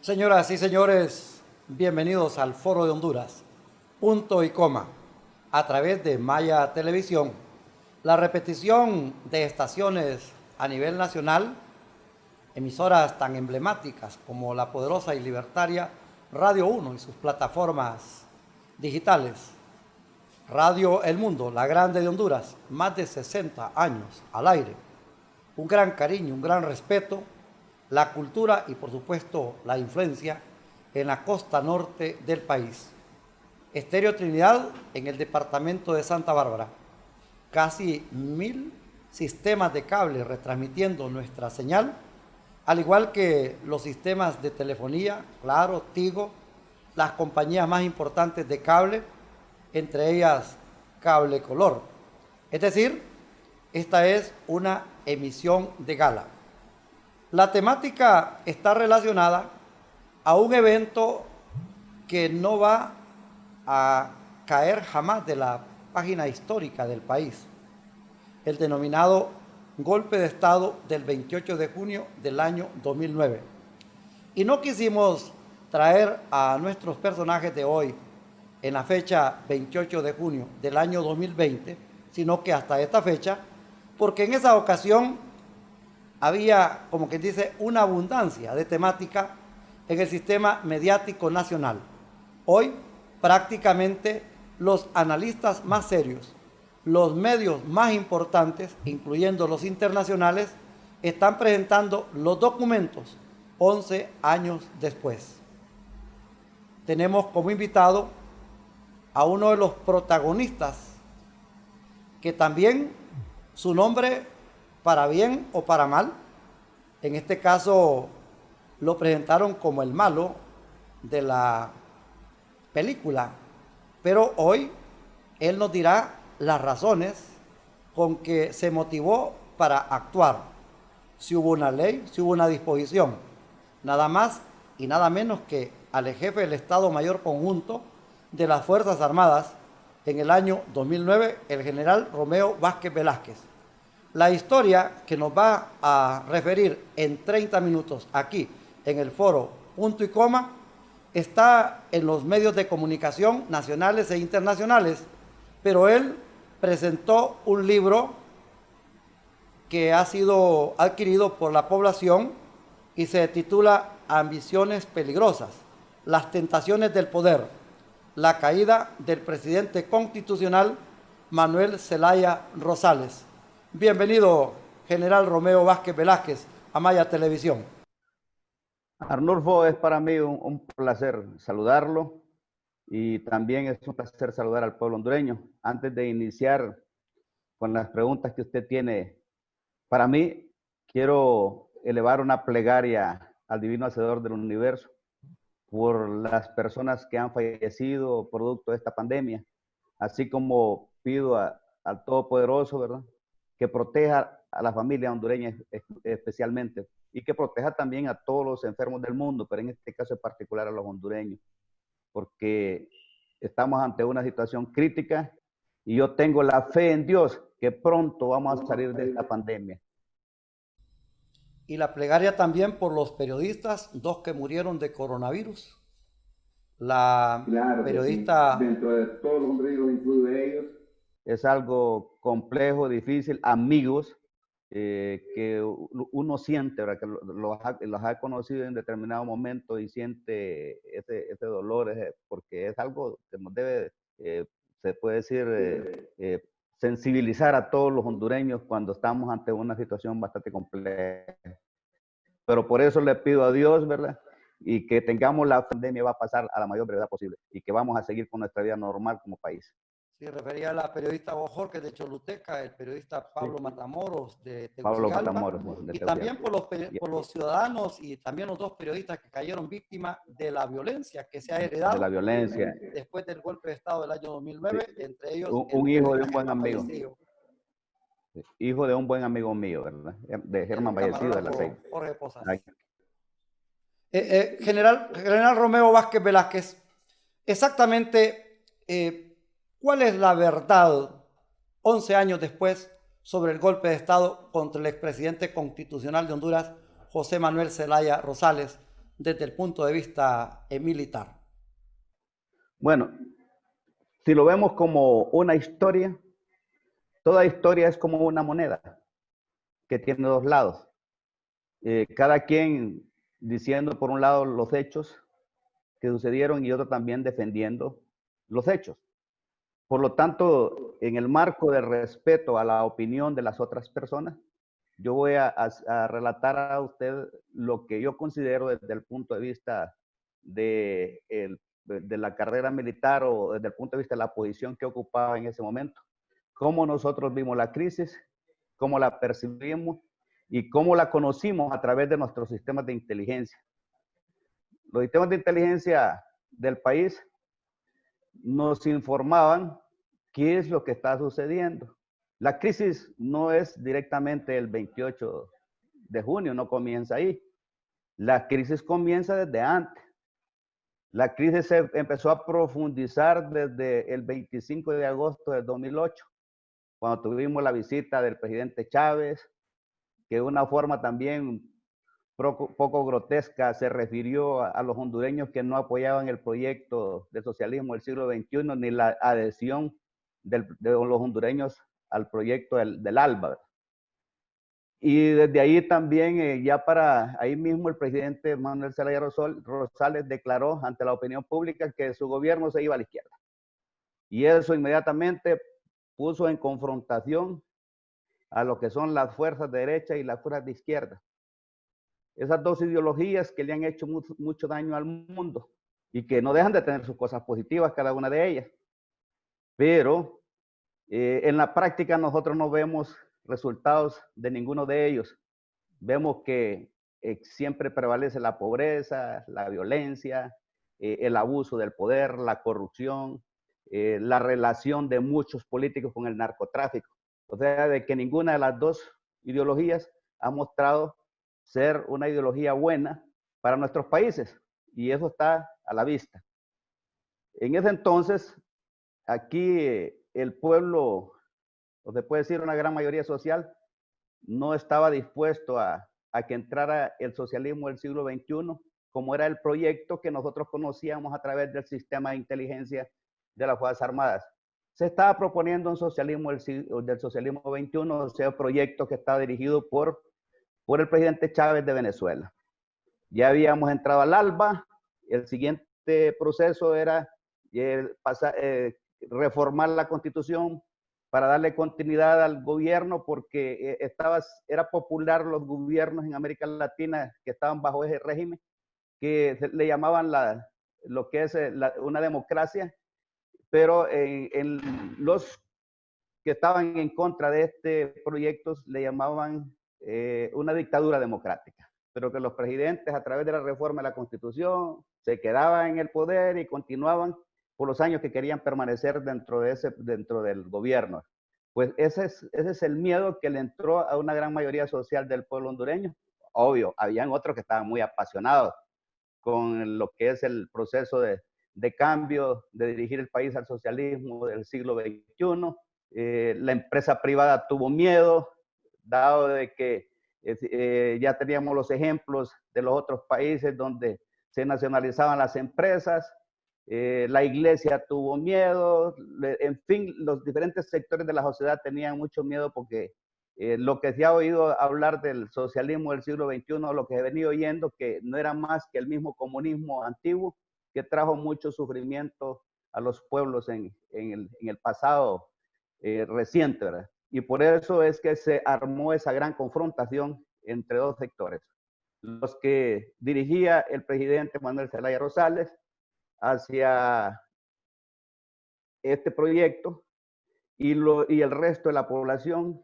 Señoras y señores, bienvenidos al Foro de Honduras, punto y coma, a través de Maya Televisión. La repetición de estaciones a nivel nacional, emisoras tan emblemáticas como la poderosa y libertaria Radio 1 y sus plataformas digitales. Radio El Mundo, la grande de Honduras, más de 60 años al aire. Un gran cariño, un gran respeto, la cultura y por supuesto la influencia en la costa norte del país. Estéreo Trinidad en el departamento de Santa Bárbara. Casi 1000 sistemas de cable retransmitiendo nuestra señal, al igual que los sistemas de telefonía, Claro, Tigo, las compañías más importantes de cable, entre ellas Cable Color. Es decir, esta es una emisión de gala. La temática está relacionada a un evento que no va a caer jamás de la página histórica del país, el denominado golpe de Estado del 28 de junio del año 2009. Y no quisimos traer a nuestros personajes de hoy en la fecha 28 de junio del año 2020, sino que hasta esta fecha, porque en esa ocasión había, como quien dice, una abundancia de temática en el sistema mediático nacional. Hoy, prácticamente, los analistas más serios, los medios más importantes, incluyendo los internacionales, están presentando los documentos 11 años después. Tenemos como invitado a uno de los protagonistas, que también su nombre, para bien o para mal, en este caso lo presentaron como el malo de la película, pero hoy él nos dirá las razones con que se motivó para actuar, si hubo una ley, si hubo una disposición, nada más y nada menos que al jefe del Estado Mayor Conjunto de las Fuerzas Armadas en el año 2009, el general Romeo Vázquez Velázquez. La historia que nos va a referir en 30 minutos aquí en el foro punto y coma está en los medios de comunicación nacionales e internacionales, pero él presentó un libro que ha sido adquirido por la población y se titula Ambiciones peligrosas, las tentaciones del poder, la caída del presidente constitucional Manuel Zelaya Rosales. Bienvenido, general Romeo Vázquez Velázquez, a Maya Televisión. Arnulfo, es para mí un placer saludarlo y también es un placer saludar al pueblo hondureño. Antes de iniciar con las preguntas que usted tiene para mí, quiero elevar una plegaria al divino hacedor del universo por las personas que han fallecido producto de esta pandemia, así como pido al Todopoderoso, ¿verdad?, que proteja a la familia hondureña especialmente y que proteja también a todos los enfermos del mundo, pero en este caso en particular a los hondureños, porque estamos ante una situación crítica y yo tengo la fe en Dios que pronto vamos a salir de esta pandemia. Y la plegaria también por los periodistas, 2 que murieron de coronavirus. La periodista... Sí. Dentro de todos los hondureños, incluido ellos. Es algo complejo, difícil, amigos que uno siente, ¿verdad?, que los ha conocido en determinado momento y siente ese dolor, porque es algo que nos debe, se puede decir, sensibilizar a todos los hondureños cuando estamos ante una situación bastante compleja. Pero por eso le pido a Dios, ¿verdad?, y que tengamos la pandemia va a pasar a la mayor brevedad posible y que vamos a seguir con nuestra vida normal como país. Sí, refería a la periodista Bojorquez de Choluteca, el periodista Pablo Matamoros de Pablo Tegucigalpa, Matamoros, de y también por los ciudadanos y también los 2 periodistas que cayeron víctimas de la violencia que se ha heredado de la violencia después del golpe de Estado del año 2009, sí. entre ellos un hijo de un buen amigo. Fallecido. Hijo de un buen amigo mío, ¿verdad?, de Germán Vallecido de la Ceiba. Jorge Posas. General Romeo Vázquez Velázquez, exactamente, ¿cuál es la verdad 11 años después sobre el golpe de Estado contra el expresidente constitucional de Honduras, José Manuel Zelaya Rosales, desde el punto de vista militar? Bueno, si lo vemos como una historia, toda historia es como una moneda que tiene dos lados. Cada quien diciendo por un lado los hechos que sucedieron y otro también defendiendo los hechos. Por lo tanto, en el marco del respeto a la opinión de las otras personas, yo voy a relatar a usted lo que yo considero desde el punto de vista de la carrera militar o desde el punto de vista de la posición que ocupaba en ese momento. Cómo nosotros vimos la crisis, cómo la percibimos y cómo la conocimos a través de nuestros sistemas de inteligencia. Los sistemas de inteligencia del país nos informaban qué es lo que está sucediendo. La crisis no es directamente el 28 de junio, no comienza ahí. La crisis comienza desde antes. La crisis se empezó a profundizar desde el 25 de agosto del 2008, cuando tuvimos la visita del presidente Chávez, que de una forma también poco grotesca se refirió a los hondureños que no apoyaban el proyecto de socialismo del siglo XXI ni la adhesión de los hondureños al proyecto del ALBA. Y desde ahí también, ya para ahí mismo, el presidente Manuel Zelaya Rosales declaró ante la opinión pública que su gobierno se iba a la izquierda. Y eso inmediatamente puso en confrontación a lo que son las fuerzas de derecha y las fuerzas de izquierda. Esas dos ideologías que le han hecho mucho daño al mundo y que no dejan de tener sus cosas positivas cada una de ellas. Pero en la práctica nosotros no vemos resultados de ninguno de ellos. Vemos que siempre prevalece la pobreza, la violencia, el abuso del poder, la corrupción, la relación de muchos políticos con el narcotráfico. O sea, de que ninguna de las dos ideologías ha mostrado ser una ideología buena para nuestros países. Y eso está a la vista. En ese entonces, aquí el pueblo, o se puede decir una gran mayoría social, no estaba dispuesto a que entrara el socialismo del siglo XXI, como era el proyecto que nosotros conocíamos a través del sistema de inteligencia de las Fuerzas Armadas. Se estaba proponiendo un socialismo del socialismo XXI, o sea, un proyecto que estaba dirigido por el presidente Chávez de Venezuela. Ya habíamos entrado al ALBA, el siguiente proceso era reformar la Constitución para darle continuidad al gobierno, porque era popular los gobiernos en América Latina que estaban bajo ese régimen, que le llamaban lo que es una democracia, pero en los que estaban en contra de este proyecto le llamaban una dictadura democrática, pero que los presidentes a través de la reforma de la Constitución se quedaban en el poder y continuaban por los años que querían permanecer dentro del gobierno. Pues ese es el miedo que le entró a una gran mayoría social del pueblo hondureño. Obvio, habían otros que estaban muy apasionados con lo que es el proceso de cambio, de dirigir el país al socialismo del siglo XXI. La empresa privada tuvo miedo, dado de que ya teníamos los ejemplos de los otros países donde se nacionalizaban las empresas. La iglesia tuvo miedo, en fin, los diferentes sectores de la sociedad tenían mucho miedo porque lo que se ha oído hablar del socialismo del siglo XXI, lo que he venido oyendo, que no era más que el mismo comunismo antiguo que trajo mucho sufrimiento a los pueblos en el pasado reciente, ¿verdad? Y por eso es que se armó esa gran confrontación entre dos sectores. Los que dirigía el presidente Manuel Zelaya Rosales hacia este proyecto y el resto de la población,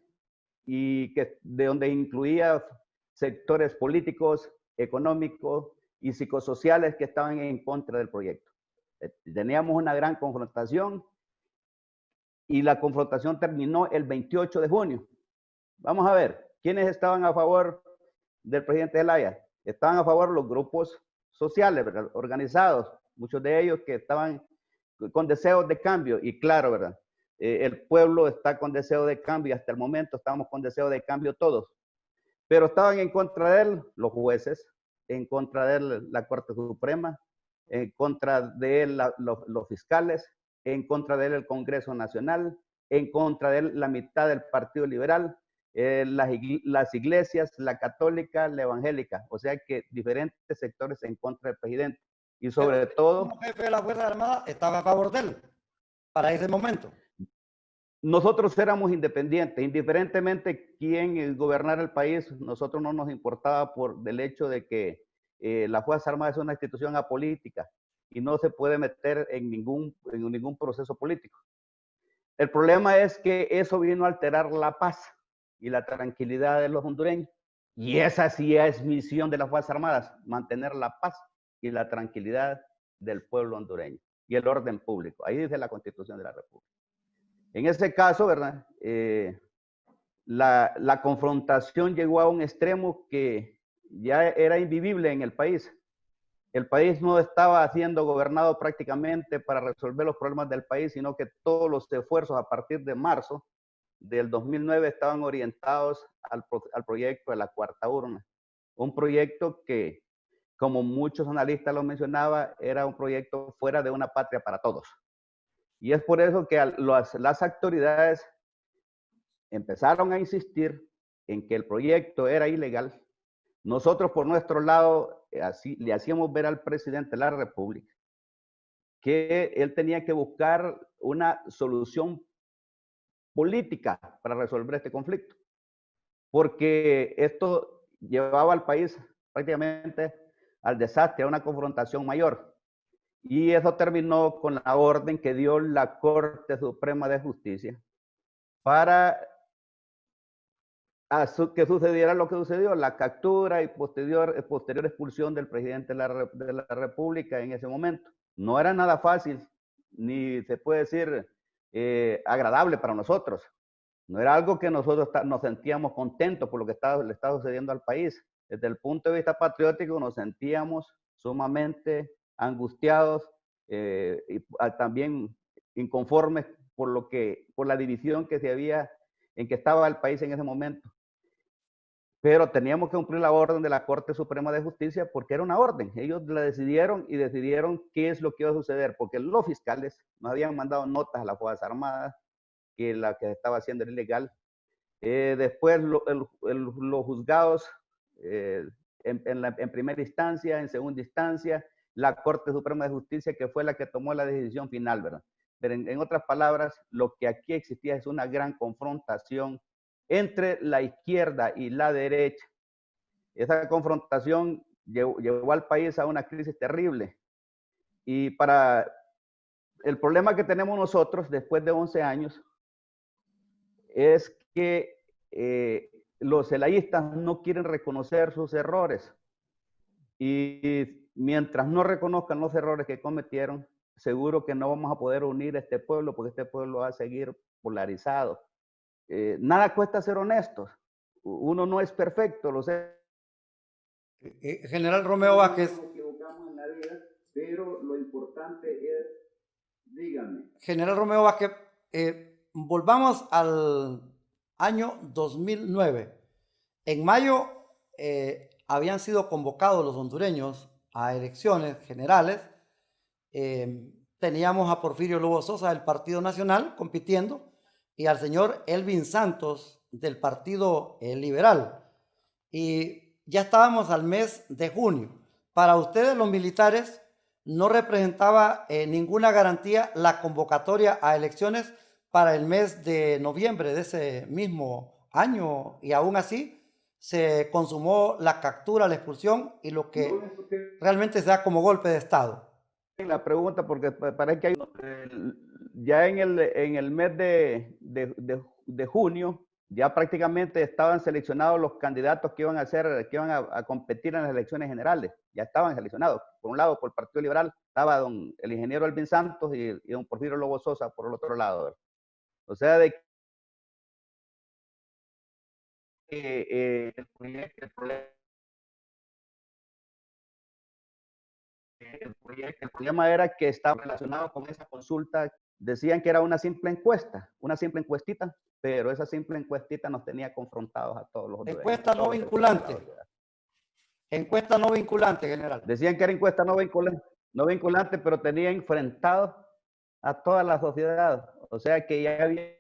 y de donde incluía sectores políticos, económicos y psicosociales que estaban en contra del proyecto. Teníamos una gran confrontación y la confrontación terminó el 28 de junio. Vamos a ver, ¿quiénes estaban a favor del presidente Zelaya? Estaban a favor los grupos sociales, ¿verdad?, organizados, muchos de ellos que estaban con deseos de cambio, y claro, ¿verdad? El pueblo está con deseo de cambio, hasta el momento estamos con deseo de cambio todos, pero estaban en contra de él los jueces, en contra de él la Corte Suprema, en contra de él los fiscales, en contra de él el Congreso Nacional, en contra de él la mitad del Partido Liberal, las iglesias, la católica, la evangélica, o sea que diferentes sectores en contra del presidente. Y sobre todo... Como jefe de la Fuerza Armada estaba a favor de él para ese momento. Nosotros éramos independientes, indiferentemente quién gobernara el país, nosotros no nos importaba por el hecho de que la Fuerza Armada es una institución apolítica y no se puede meter en ningún proceso político. El problema es que eso vino a alterar la paz y la tranquilidad de los hondureños. Y esa sí es misión de las Fuerzas Armadas, mantener la paz y la tranquilidad del pueblo hondureño y el orden público. Ahí dice la Constitución de la República. En ese caso, ¿verdad? La confrontación llegó a un extremo que ya era invivible en el país. El país no estaba siendo gobernado prácticamente para resolver los problemas del país, sino que todos los esfuerzos a partir de marzo del 2009 estaban orientados al proyecto de la cuarta urna. Un proyecto que, como muchos analistas lo mencionaban, era un proyecto fuera de una patria para todos. Y es por eso que las autoridades empezaron a insistir en que el proyecto era ilegal. Nosotros, por nuestro lado, le hacíamos ver al presidente de la República que él tenía que buscar una solución política para resolver este conflicto, porque esto llevaba al país prácticamente al desastre, a una confrontación mayor. Y eso terminó con la orden que dio la Corte Suprema de Justicia para que sucediera lo que sucedió, la captura y posterior expulsión del presidente de la República en ese momento. No era nada fácil, ni se puede decir agradable para nosotros. No era algo que nosotros nos sentíamos contentos por lo que le estaba sucediendo al país. Desde el punto de vista patriótico nos sentíamos sumamente angustiados y también inconformes por la división en que estaba el país en ese momento. Pero teníamos que cumplir la orden de la Corte Suprema de Justicia porque era una orden. Ellos la decidieron y decidieron qué es lo que iba a suceder, porque los fiscales nos habían mandado notas a las Fuerzas Armadas que la que estaba haciendo era ilegal. Después los juzgados en primera instancia, en segunda instancia, la Corte Suprema de Justicia, que fue la que tomó la decisión final, ¿verdad? Pero en otras palabras, lo que aquí existía es una gran confrontación entre la izquierda y la derecha. Esa confrontación llevó al país a una crisis terrible. Y para el problema que tenemos nosotros después de 11 años es que los celayistas no quieren reconocer sus errores. Y mientras no reconozcan los errores que cometieron, seguro que no vamos a poder unir a este pueblo, porque este pueblo va a seguir polarizado. Nada cuesta ser honestos. Uno no es perfecto, lo sé. General Romeo Vázquez. Nos equivocamos en la vida, pero lo importante es, dígame. General Romeo Vázquez, volvamos al año 2009. En mayo habían sido convocados los hondureños a elecciones generales. Teníamos a Porfirio Lobo Sosa del Partido Nacional compitiendo y al señor Elvin Santos del Partido Liberal. Y ya estábamos al mes de junio. Para ustedes, los militares, no representaba ninguna garantía la convocatoria a elecciones para el mes de noviembre de ese mismo año, y aún así se consumó la captura, la expulsión y lo que realmente se da como golpe de Estado. La pregunta, porque parece que hay, ya en el mes de junio, ya prácticamente estaban seleccionados los candidatos que iban a competir en las elecciones generales. Ya estaban seleccionados. Por un lado, por el Partido Liberal, estaba el ingeniero Elvin Santos y don Porfirio Lobo Sosa por el otro lado. O sea, de que el problema era que estaba relacionado con esa consulta. Decían que era una simple encuestita, pero esa simple encuestita nos tenía confrontados a todos los hondureños. Encuesta no vinculante. Encuesta no vinculante, general. Decían que era encuesta no vinculante, pero tenía enfrentado a toda la sociedad. O sea que ya había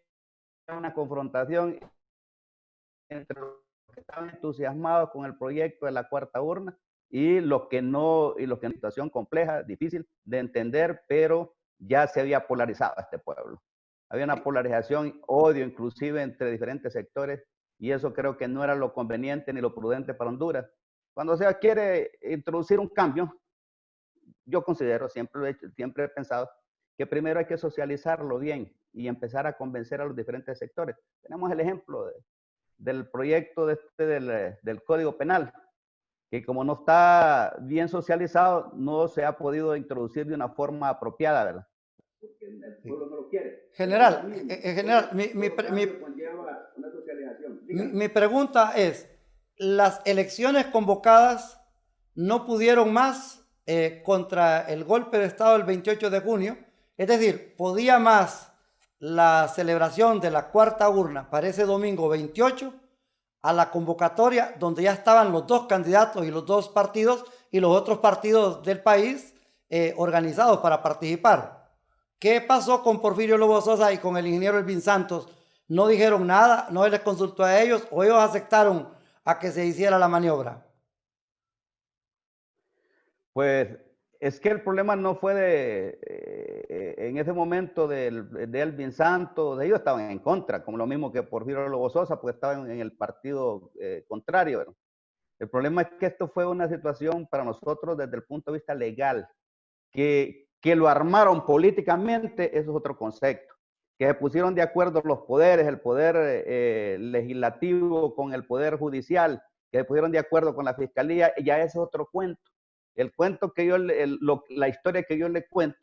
una confrontación entre los que estaban entusiasmados con el proyecto de la cuarta urna y los que no, y los que en situación compleja, difícil de entender, pero ya se había polarizado este pueblo. Había una polarización, odio inclusive entre diferentes sectores, y eso creo que no era lo conveniente ni lo prudente para Honduras. Cuando se quiere introducir un cambio, yo considero, siempre he pensado, que primero hay que socializarlo bien y empezar a convencer a los diferentes sectores. Tenemos el ejemplo del proyecto del Código Penal, que como no está bien socializado, no se ha podido introducir de una forma apropiada, ¿verdad? Porque el pueblo no lo quiere. General, mi pregunta es, ¿las elecciones convocadas no pudieron más contra el golpe de Estado del 28 de junio? Es decir, ¿podía más la celebración de la cuarta urna para ese domingo 28 a la convocatoria donde ya estaban los dos candidatos y los dos partidos y los otros partidos del país organizados para participar? ¿Qué pasó con Porfirio Lobo Sosa y con el ingeniero Elvin Santos? ¿No dijeron nada? ¿No les consultó a ellos? ¿O ellos aceptaron a que se hiciera la maniobra? Pues es que el problema no fue en ese momento de Elvin Santos, ellos estaban en contra, como lo mismo que Porfirio Lobo Sosa, porque estaban en el partido contrario, ¿verdad? El problema es que esto fue una situación para nosotros desde el punto de vista legal, que lo armaron políticamente, eso es otro concepto. Que se pusieron de acuerdo los poderes, el poder legislativo con el poder judicial, que se pusieron de acuerdo con la fiscalía, ya ese es otro cuento. El cuento que la historia que yo le cuento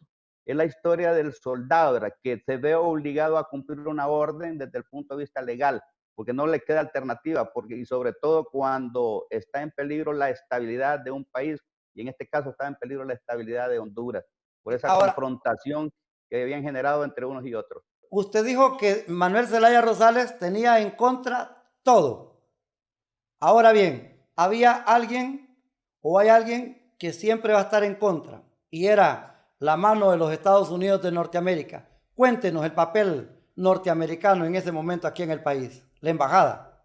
es la historia del soldado, ¿verdad? Que se ve obligado a cumplir una orden desde el punto de vista legal, porque no le queda alternativa, y sobre todo cuando está en peligro la estabilidad de un país, y en este caso está en peligro la estabilidad de Honduras, por esa confrontación que habían generado entre unos y otros. Usted dijo que Manuel Zelaya Rosales tenía en contra todo. Ahora bien, había alguien o hay alguien que siempre va a estar en contra, y era la mano de los Estados Unidos de Norteamérica. Cuéntenos el papel norteamericano en ese momento aquí en el país, la embajada.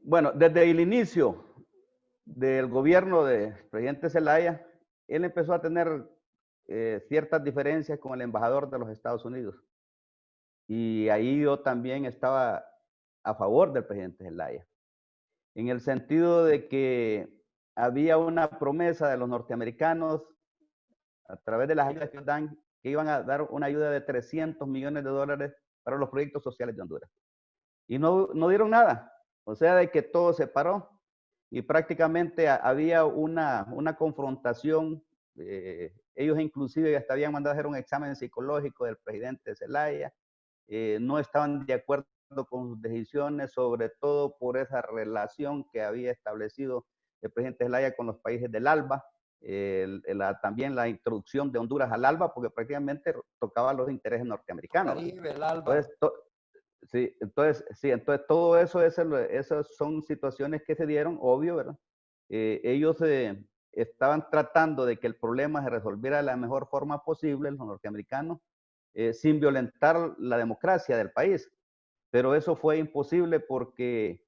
Bueno, desde el inicio del gobierno del presidente Zelaya, él empezó a tener ciertas diferencias con el embajador de los Estados Unidos. Y ahí yo también estaba a favor del presidente Zelaya, en el sentido de que había una promesa de los norteamericanos a través de las ayudas que dan, que iban a dar una ayuda de $300 millones para los proyectos sociales de Honduras. Y no dieron nada. O sea, de que todo se paró y prácticamente había una confrontación. Ellos inclusive hasta habían mandado a hacer un examen psicológico del presidente Zelaya. No estaban de acuerdo con sus decisiones, sobre todo por esa relación que había establecido el presidente Zelaya con los países del ALBA. También la introducción de Honduras al ALBA, porque prácticamente tocaba los intereses norteamericanos. Caribe, el ALBA. Entonces todo eso, esas son situaciones que se dieron, obvio, ¿verdad? Ellos estaban tratando de que el problema se resolviera de la mejor forma posible, los norteamericanos, sin violentar la democracia del país. Pero eso fue imposible porque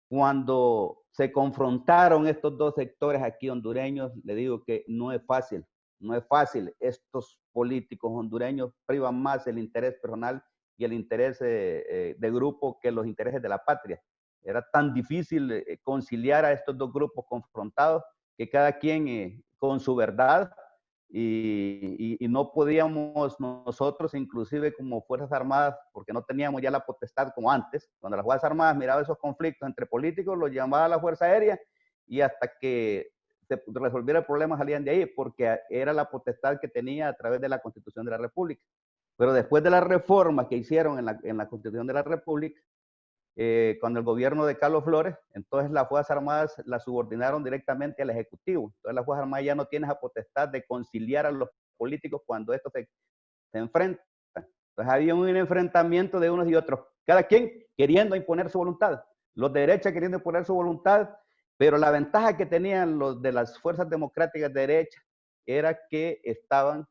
cuando se confrontaron estos dos sectores aquí hondureños, le digo que no es fácil, no es fácil. Estos políticos hondureños privan más el interés personal y el interés de grupo que los intereses de la patria. Era tan difícil conciliar a estos dos grupos confrontados que cada quien con su verdad y no podíamos nosotros, inclusive como Fuerzas Armadas, porque no teníamos ya la potestad como antes, cuando las Fuerzas Armadas miraban esos conflictos entre políticos, los llamaba a la Fuerza Aérea y hasta que se resolviera el problema salían de ahí, porque era la potestad que tenía a través de la Constitución de la República. Pero después de las reformas que hicieron en la Constitución de la República, con el gobierno de Carlos Flores, entonces las Fuerzas Armadas las subordinaron directamente al Ejecutivo. Entonces las Fuerzas Armadas ya no tienen esa potestad de conciliar a los políticos cuando estos se enfrentan. Entonces había un enfrentamiento de unos y otros, cada quien queriendo imponer su voluntad. Los de derecha queriendo imponer su voluntad Pero la ventaja que tenían los de las fuerzas democráticas de derecha era que estaban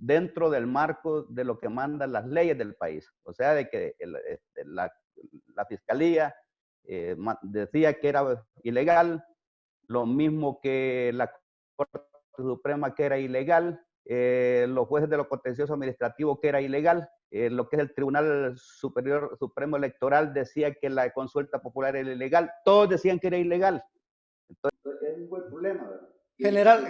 dentro del marco de lo que mandan las leyes del país. O sea, de que la fiscalía decía que era ilegal, lo mismo que la Corte Suprema que era ilegal, los jueces de lo contencioso administrativo que era ilegal, lo que es el Tribunal Superior Supremo Electoral decía que la consulta popular era ilegal, todos decían que era ilegal. Entonces, es un buen problema, ¿verdad?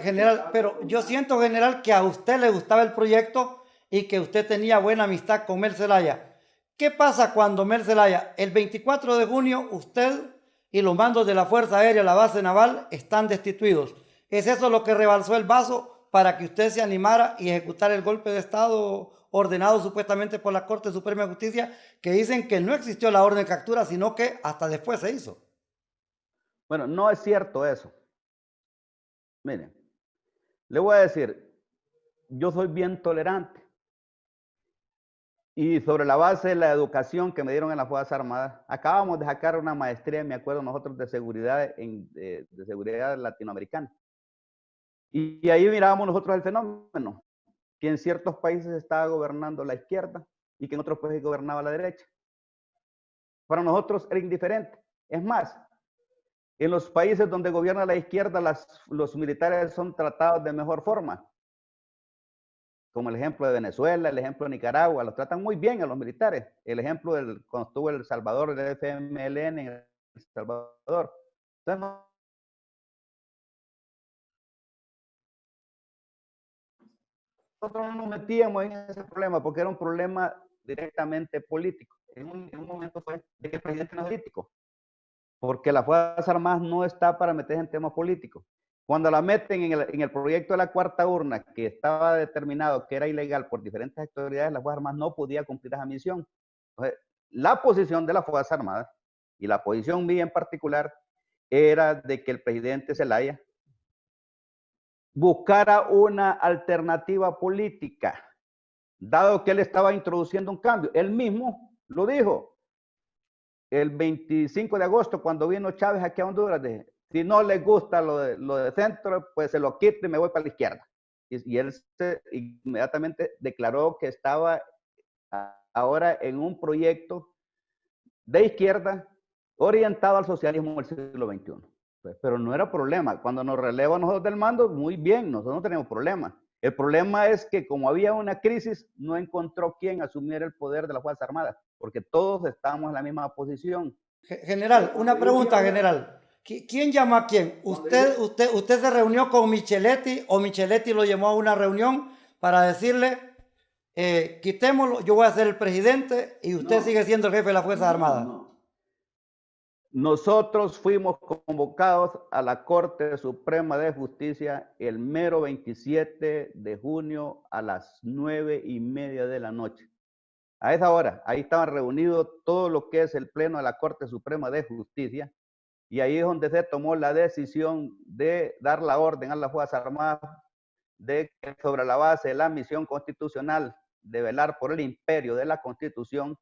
General, pero yo siento, general, que a usted le gustaba el proyecto y que usted tenía buena amistad con Mel Zelaya. ¿Qué pasa cuando Mel Zelaya, el 24 de junio, usted y los mandos de la Fuerza Aérea, la base naval, están destituidos? ¿Es eso lo que rebalsó el vaso para que usted se animara y ejecutara el golpe de Estado ordenado supuestamente por la Corte Suprema de Justicia, que dicen que no existió la orden de captura, sino que hasta después se hizo? Bueno, no es cierto eso. Miren, le voy a decir, yo soy bien tolerante. Y sobre la base de la educación que me dieron en las Fuerzas Armadas, acabamos de sacar una maestría, me acuerdo nosotros, de seguridad, de seguridad latinoamericana. Y ahí mirábamos nosotros el fenómeno, que en ciertos países estaba gobernando la izquierda y que en otros países gobernaba la derecha. Para nosotros era indiferente. Es más, en los países donde gobierna la izquierda, los militares son tratados de mejor forma. Como el ejemplo de Venezuela, el ejemplo de Nicaragua, los tratan muy bien a los militares. El ejemplo cuando estuvo El Salvador, el FMLN en El Salvador. Entonces, nosotros no nos metíamos en ese problema porque era un problema directamente político. En un momento fue de que el presidente no es político, porque las Fuerzas Armadas no está para meterse en temas políticos. Cuando la meten en el proyecto de la cuarta urna, que estaba determinado que era ilegal por diferentes autoridades, las Fuerzas Armadas no podía cumplir esa misión. Entonces, la posición de las Fuerzas Armadas, y la posición mía en particular, era de que el presidente Zelaya buscara una alternativa política, dado que él estaba introduciendo un cambio. Él mismo lo dijo el 25 de agosto, cuando vino Chávez aquí a Honduras, dije, si no les gusta lo de centro, pues se lo quito y me voy para la izquierda. Y él inmediatamente declaró que estaba ahora en un proyecto de izquierda orientado al socialismo del siglo XXI. Pues, pero no era problema. Cuando nos relevan nosotros del mando, muy bien, nosotros no tenemos problema. El problema es que como había una crisis, no encontró quién asumiera el poder de las Fuerzas Armadas, porque todos estábamos en la misma posición. General, una pregunta, general. ¿Quién llamó a quién? ¿Usted se reunió con Micheletti o Micheletti lo llamó a una reunión para decirle, quitémoslo, yo voy a ser el presidente y usted sigue siendo el jefe de las Fuerzas Armadas? Nosotros fuimos convocados a la Corte Suprema de Justicia el mero 27 de junio a las 9:30 de la noche. A esa hora, ahí estaban reunidos todo lo que es el Pleno de la Corte Suprema de Justicia, y ahí es donde se tomó la decisión de dar la orden a las Fuerzas Armadas de que sobre la base de la misión constitucional de velar por el imperio de la Constitución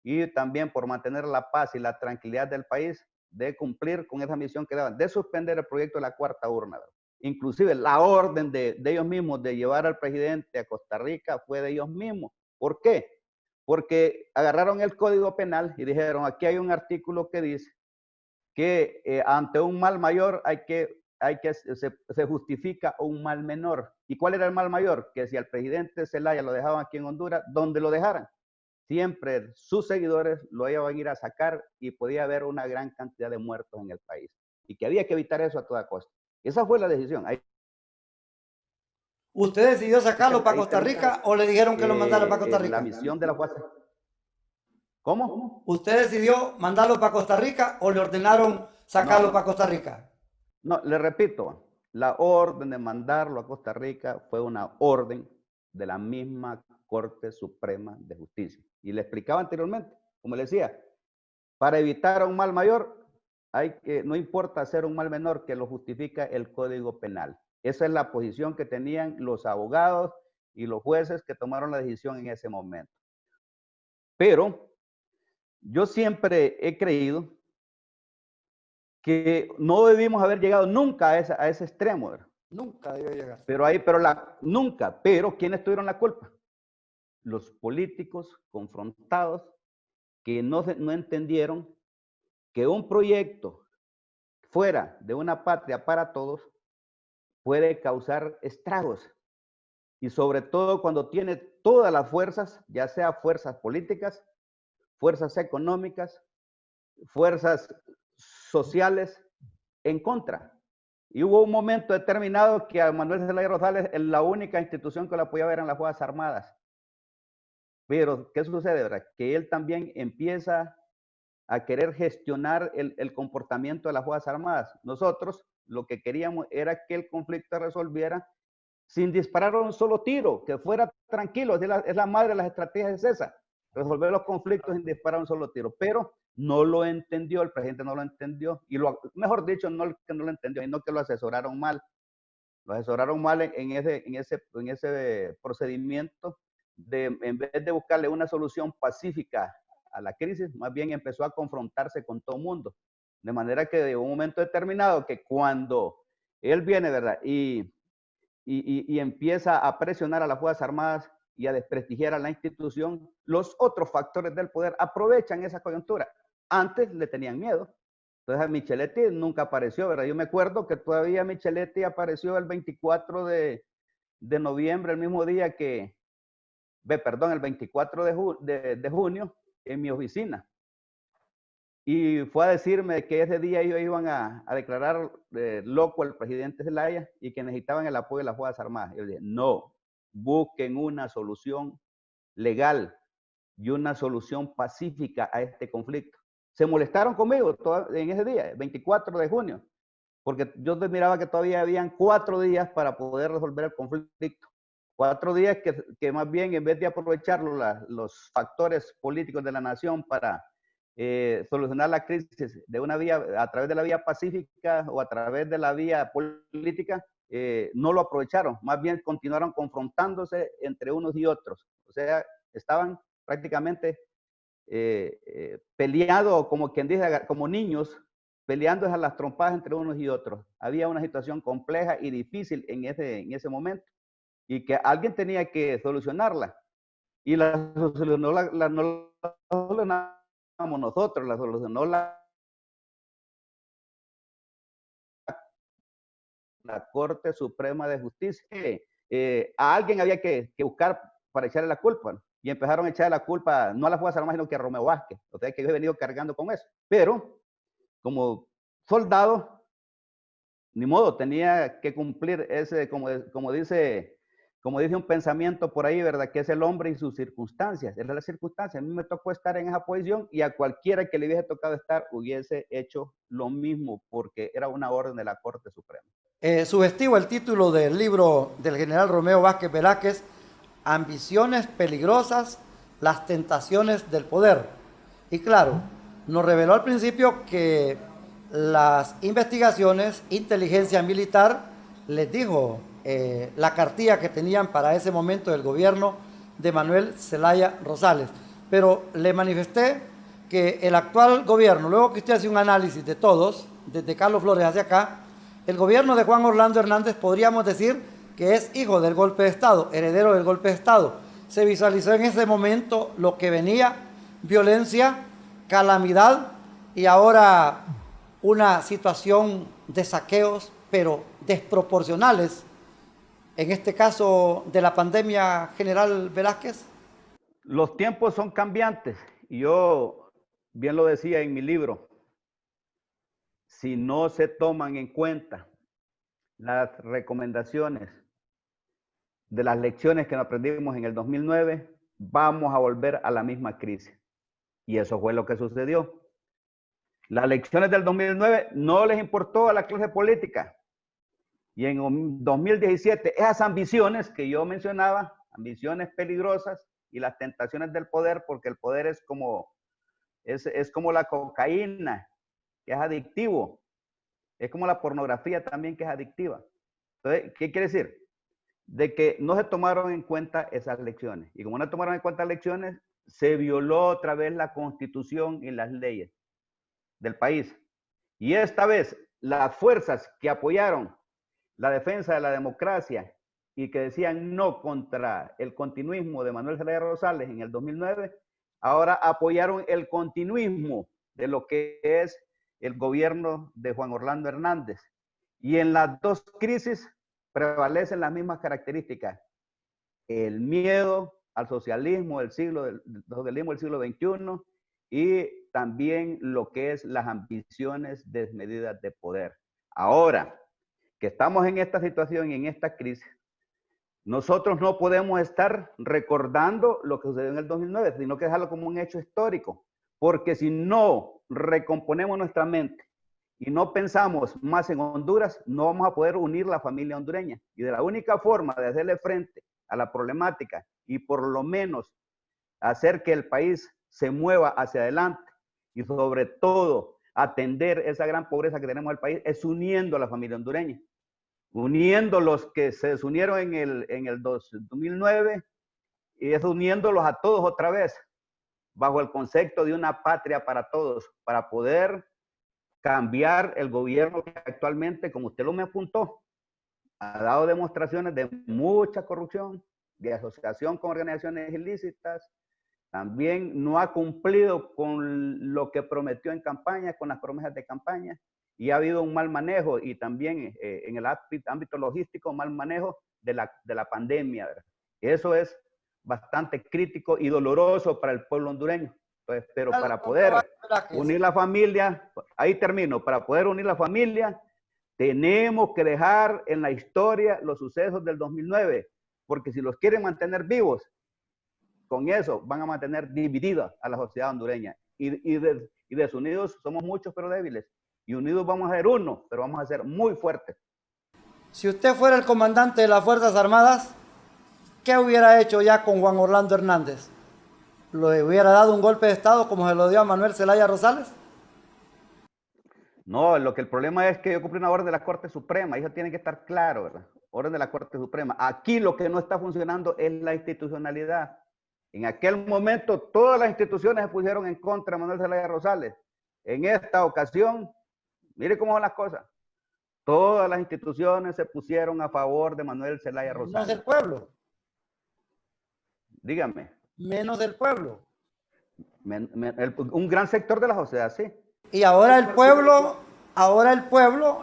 y también por mantener la paz y la tranquilidad del país, de cumplir con esa misión que daban, de suspender el proyecto de la cuarta urna. Inclusive la orden de ellos mismos de llevar al presidente a Costa Rica fue de ellos mismos. ¿Por qué? Porque agarraron el Código Penal y dijeron, aquí hay un artículo que dice que ante un mal mayor se justifica un mal menor. ¿Y cuál era el mal mayor? Que si al presidente Zelaya lo dejaban aquí en Honduras, donde lo dejaran, siempre sus seguidores lo iban a ir a sacar y podía haber una gran cantidad de muertos en el país. Y que había que evitar eso a toda costa. Esa fue la decisión. ¿Usted decidió sacarlo para Costa Rica o le dijeron que lo mandara para Costa Rica? La misión de la fuerza. ¿Cómo? ¿Usted decidió mandarlo para Costa Rica o le ordenaron sacarlo para Costa Rica? No, le repito, la orden de mandarlo a Costa Rica fue una orden de la misma Corte Suprema de Justicia. Y le explicaba anteriormente, como le decía, para evitar un mal mayor, no importa hacer un mal menor, que lo justifica el Código Penal. Esa es la posición que tenían los abogados y los jueces que tomaron la decisión en ese momento. Pero yo siempre he creído que no debimos haber llegado nunca a ese extremo, ¿verdad? Nunca debió llegar. Nunca, pero ¿quiénes tuvieron la culpa? Los políticos confrontados que no entendieron que un proyecto fuera de una patria para todos puede causar estragos. Y sobre todo cuando tiene todas las fuerzas, ya sea fuerzas políticas, fuerzas económicas, fuerzas sociales en contra. Y hubo un momento determinado que a Manuel Zelaya Rosales la única institución que lo apoyaba eran las Fuerzas Armadas. Pero, ¿qué sucede? ¿Verdad? Que él también empieza a querer gestionar el comportamiento de las Fuerzas Armadas. Nosotros lo que queríamos era que el conflicto se resolviera sin disparar un solo tiro, que fuera tranquilo. Es la madre de las estrategias, es esa, resolver los conflictos sin disparar un solo tiro. Pero no lo entendió, el presidente no lo entendió, y mejor dicho, no que no lo entendió, sino que lo asesoraron mal. Lo asesoraron mal en ese procedimiento en vez de buscarle una solución pacífica a la crisis, más bien empezó a confrontarse con todo el mundo. De manera que de un momento determinado, que cuando él viene, ¿verdad? Y empieza a presionar a las Fuerzas Armadas y a desprestigiar a la institución, los otros factores del poder aprovechan esa coyuntura. Antes le tenían miedo. Entonces a Micheletti nunca apareció, ¿verdad? Yo me acuerdo que todavía Micheletti apareció el 24 de noviembre, el mismo día que, el 24 de junio, en mi oficina. Y fue a decirme que ese día ellos iban a declarar loco al presidente Zelaya y que necesitaban el apoyo de las Fuerzas Armadas. Yo dije, no, busquen una solución legal y una solución pacífica a este conflicto. Se molestaron conmigo en ese día, 24 de junio, porque yo miraba que todavía habían 4 días para poder resolver el conflicto. 4 días que más bien, en vez de aprovecharlo los factores políticos de la nación para solucionar la crisis de una vía, a través de la vía pacífica o a través de la vía política, no lo aprovecharon, más bien continuaron confrontándose entre unos y otros. O sea, estaban prácticamente peleados, como quien dice, como niños, peleando a las trompadas entre unos y otros. Había una situación compleja y difícil en ese momento y que alguien tenía que solucionarla. Y la solucionó no la solucionamos nosotros, la solucionó la Corte Suprema de Justicia. A alguien había que buscar para echarle la culpa, ¿no? Y empezaron a echarle la culpa no a las Fuerzas Armadas, sino que a Romeo Vázquez. O sea, que yo he venido cargando con eso. Pero, como soldado, ni modo, tenía que cumplir ese, como dice un pensamiento por ahí, ¿verdad? Que es el hombre y sus circunstancias. Es la circunstancia. A mí me tocó estar en esa posición y a cualquiera que le hubiese tocado estar hubiese hecho lo mismo porque era una orden de la Corte Suprema. Sugestivo el título del libro del general Romeo Vázquez Velázquez, Ambiciones peligrosas, las tentaciones del poder. Y claro, nos reveló al principio que las investigaciones, inteligencia militar, les dijo la cartilla que tenían para ese momento del gobierno de Manuel Zelaya Rosales. Pero le manifesté que el actual gobierno, luego que usted hace un análisis de todos, desde Carlos Flores hacia acá, el gobierno de Juan Orlando Hernández podríamos decir que es hijo del golpe de Estado, heredero del golpe de Estado. Se visualizó en ese momento lo que venía, violencia, calamidad y ahora una situación de saqueos, pero desproporcionales, en este caso de la pandemia, general Velázquez. Los tiempos son cambiantes y yo bien lo decía en mi libro, si no se toman en cuenta las recomendaciones de las lecciones que nos aprendimos en el 2009, vamos a volver a la misma crisis. Y eso fue lo que sucedió. Las lecciones del 2009 no les importó a la clase política. Y en 2017, esas ambiciones que yo mencionaba, ambiciones peligrosas y las tentaciones del poder, porque el poder es como la cocaína, que es adictivo. Es como la pornografía también, que es adictiva. Entonces, ¿qué quiere decir? De que no se tomaron en cuenta esas lecciones. Y como no tomaron en cuenta lecciones, se violó otra vez la Constitución y las leyes del país. Y esta vez, las fuerzas que apoyaron la defensa de la democracia y que decían no contra el continuismo de Manuel Zelaya Rosales en el 2009, ahora apoyaron el continuismo de lo que es el gobierno de Juan Orlando Hernández. Y en las dos crisis prevalecen las mismas características. El miedo al socialismo del siglo XXI y también lo que es las ambiciones desmedidas de poder. Ahora que estamos en esta situación y en esta crisis, nosotros no podemos estar recordando lo que sucedió en el 2009, sino que dejarlo como un hecho histórico, porque si no recomponemos nuestra mente y no pensamos más en Honduras, no vamos a poder unir la familia hondureña. Y de la única forma de hacerle frente a la problemática y por lo menos hacer que el país se mueva hacia adelante y sobre todo atender esa gran pobreza que tenemos en el país es uniendo a la familia hondureña, uniendo los que se desunieron en el 2009 y es uniéndolos a todos otra vez bajo el concepto de una patria para todos, para poder cambiar el gobierno que actualmente, como usted lo me apuntó, ha dado demostraciones de mucha corrupción, de asociación con organizaciones ilícitas, también no ha cumplido con lo que prometió en campaña, con las promesas de campaña, y ha habido un mal manejo y también en el ámbito logístico, mal manejo de la pandemia, ¿verdad? Eso es bastante crítico y doloroso para el pueblo hondureño. Entonces, pero para poder unir la familia, ahí termino, para poder unir la familia, tenemos que dejar en la historia los sucesos del 2009, porque si los quieren mantener vivos, con eso van a mantener dividida a la sociedad hondureña. Y desunidos somos muchos pero débiles. Y unidos vamos a ser uno, pero vamos a ser muy fuertes. Si usted fuera el comandante de las Fuerzas Armadas, ¿qué hubiera hecho ya con Juan Orlando Hernández? ¿Le hubiera dado un golpe de Estado como se lo dio a Manuel Zelaya Rosales? No, el problema es que yo cumplí una orden de la Corte Suprema, y eso tiene que estar claro, ¿verdad? Orden de la Corte Suprema. Aquí lo que no está funcionando es la institucionalidad. En aquel momento todas las instituciones se pusieron en contra de Manuel Zelaya Rosales. En esta ocasión, mire cómo son las cosas. Todas las instituciones se pusieron a favor de Manuel Zelaya Rosales. Menos el pueblo. Dígame. Menos del pueblo. Un gran sector de la sociedad, sí. Y ahora el pueblo,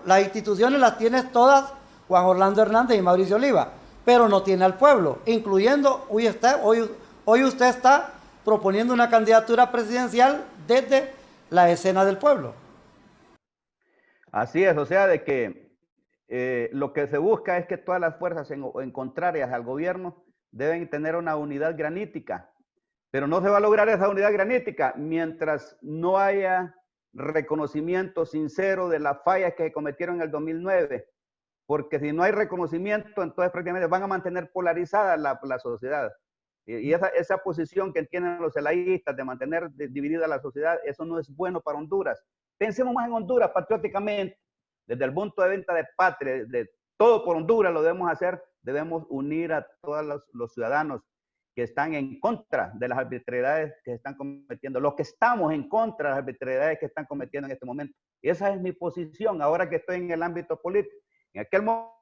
las instituciones las tiene todas Juan Orlando Hernández y Mauricio Oliva, pero no tiene al pueblo, incluyendo hoy usted está proponiendo una candidatura presidencial desde la escena del pueblo. Así es, o sea, de que lo que se busca es que todas las fuerzas en contrarias al gobierno deben tener una unidad granítica, pero no se va a lograr esa unidad granítica mientras no haya reconocimiento sincero de las fallas que se cometieron en el 2009, porque si no hay reconocimiento, entonces prácticamente van a mantener polarizada la sociedad. Y esa posición que tienen los celayistas de mantener dividida la sociedad, eso no es bueno para Honduras. Pensemos más en Honduras patrióticamente, desde el punto de vista de patria, de todo por Honduras lo debemos hacer, debemos unir a todos los ciudadanos que están en contra de las arbitrariedades que se están cometiendo, los que estamos en contra de las arbitrariedades que están cometiendo en este momento. Y esa es mi posición ahora que estoy en el ámbito político. En aquel momento,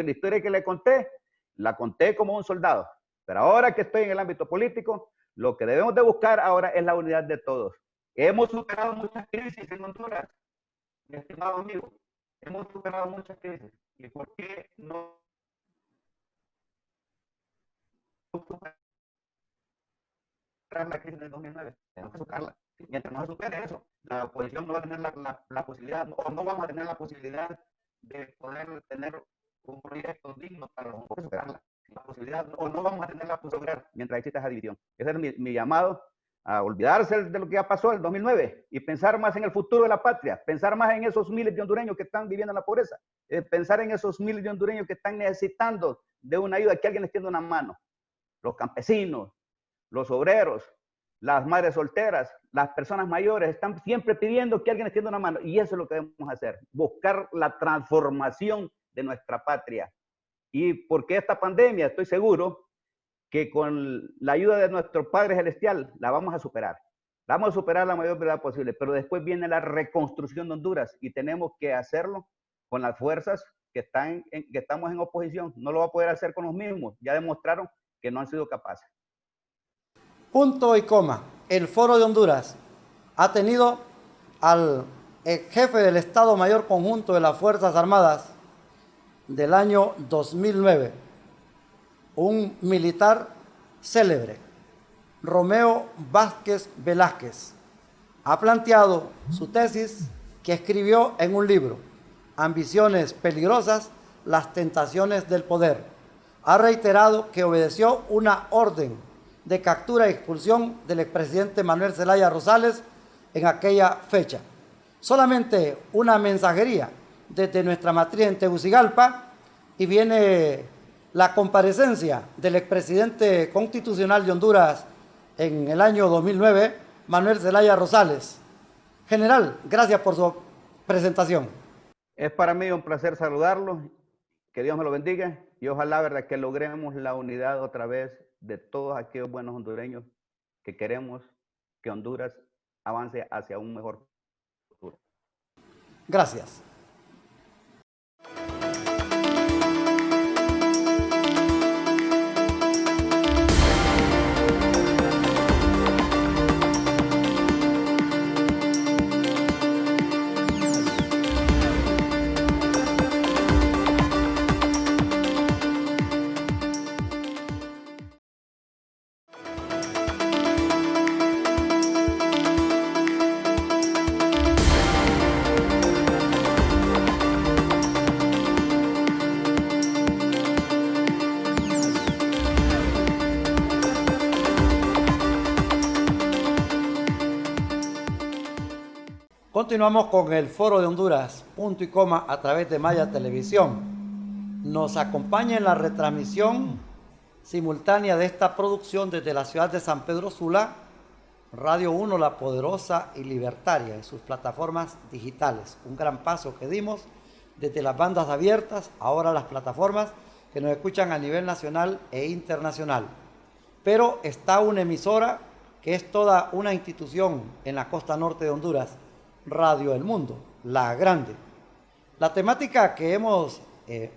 en la historia que le conté, la conté como un soldado. Pero ahora que estoy en el ámbito político, lo que debemos de buscar ahora es la unidad de todos. Hemos superado muchas crisis en Honduras, mi estimado amigo. Hemos superado muchas crisis. ¿Y por qué no superar la crisis del 2009? Tenemos que superarla. Mientras no se supere eso, la oposición no va a tener la posibilidad, o no vamos a tener la posibilidad de poder tener un proyecto digno para superarla. La posibilidad, o no vamos a tener la posibilidad mientras exista esa división. Ese es mi llamado a olvidarse de lo que ya pasó en el 2009 y pensar más en el futuro de la patria, pensar más en esos miles de hondureños que están viviendo en la pobreza, pensar en esos miles de hondureños que están necesitando de una ayuda, que alguien les tienda una mano. Los campesinos, los obreros, las madres solteras, las personas mayores, están siempre pidiendo que alguien les tienda una mano. Y eso es lo que debemos hacer, buscar la transformación de nuestra patria. Y porque esta pandemia, estoy seguro que con la ayuda de nuestro Padre Celestial la vamos a superar. La vamos a superar a la mayor brevedad posible, pero después viene la reconstrucción de Honduras y tenemos que hacerlo con las fuerzas que estamos en oposición. No lo va a poder hacer con los mismos. Ya demostraron que no han sido capaces. Punto y coma. El Foro de Honduras ha tenido al jefe del Estado Mayor Conjunto de las Fuerzas Armadas del año 2009, un militar célebre, Romeo Vázquez Velázquez. Ha planteado su tesis que escribió en un libro, Ambiciones peligrosas, las tentaciones del poder. Ha reiterado que obedeció una orden de captura y expulsión del expresidente Manuel Zelaya Rosales en aquella fecha. Solamente una mensajería desde nuestra matriz en Tegucigalpa y viene la comparecencia del expresidente constitucional de Honduras en el año 2009, Manuel Zelaya Rosales. General, gracias por su presentación. Es para mí un placer saludarlos, que Dios me lo bendiga y ojalá, verdad, que logremos la unidad otra vez de todos aquellos buenos hondureños que queremos que Honduras avance hacia un mejor futuro. Gracias. Continuamos con el Foro de Honduras, punto y coma, a través de Maya Televisión. Nos acompaña en la retransmisión simultánea de esta producción desde la ciudad de San Pedro Sula, Radio 1, La Poderosa y Libertaria, en sus plataformas digitales. Un gran paso que dimos desde las bandas abiertas, ahora las plataformas que nos escuchan a nivel nacional e internacional. Pero está una emisora que es toda una institución en la costa norte de Honduras, Radio El Mundo, la grande. La temática que hemos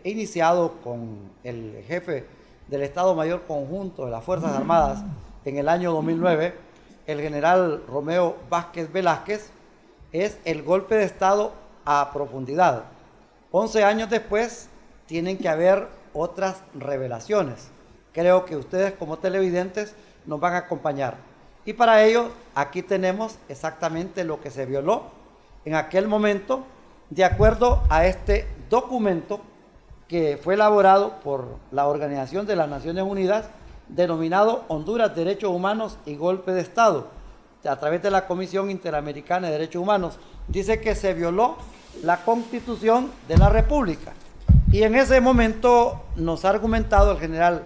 iniciado con el jefe del Estado Mayor Conjunto de las Fuerzas Armadas en el año 2009, el general Romeo Vázquez Velázquez, es el golpe de Estado a profundidad. 11 años después tienen que haber otras revelaciones. Creo que ustedes como televidentes nos van a acompañar. Y para ello aquí tenemos exactamente lo que se violó en aquel momento, de acuerdo a este documento que fue elaborado por la Organización de las Naciones Unidas, denominado Honduras, Derechos Humanos y Golpe de Estado, a través de la Comisión Interamericana de Derechos Humanos. Dice que se violó la Constitución de la República. Y en ese momento nos ha argumentado el general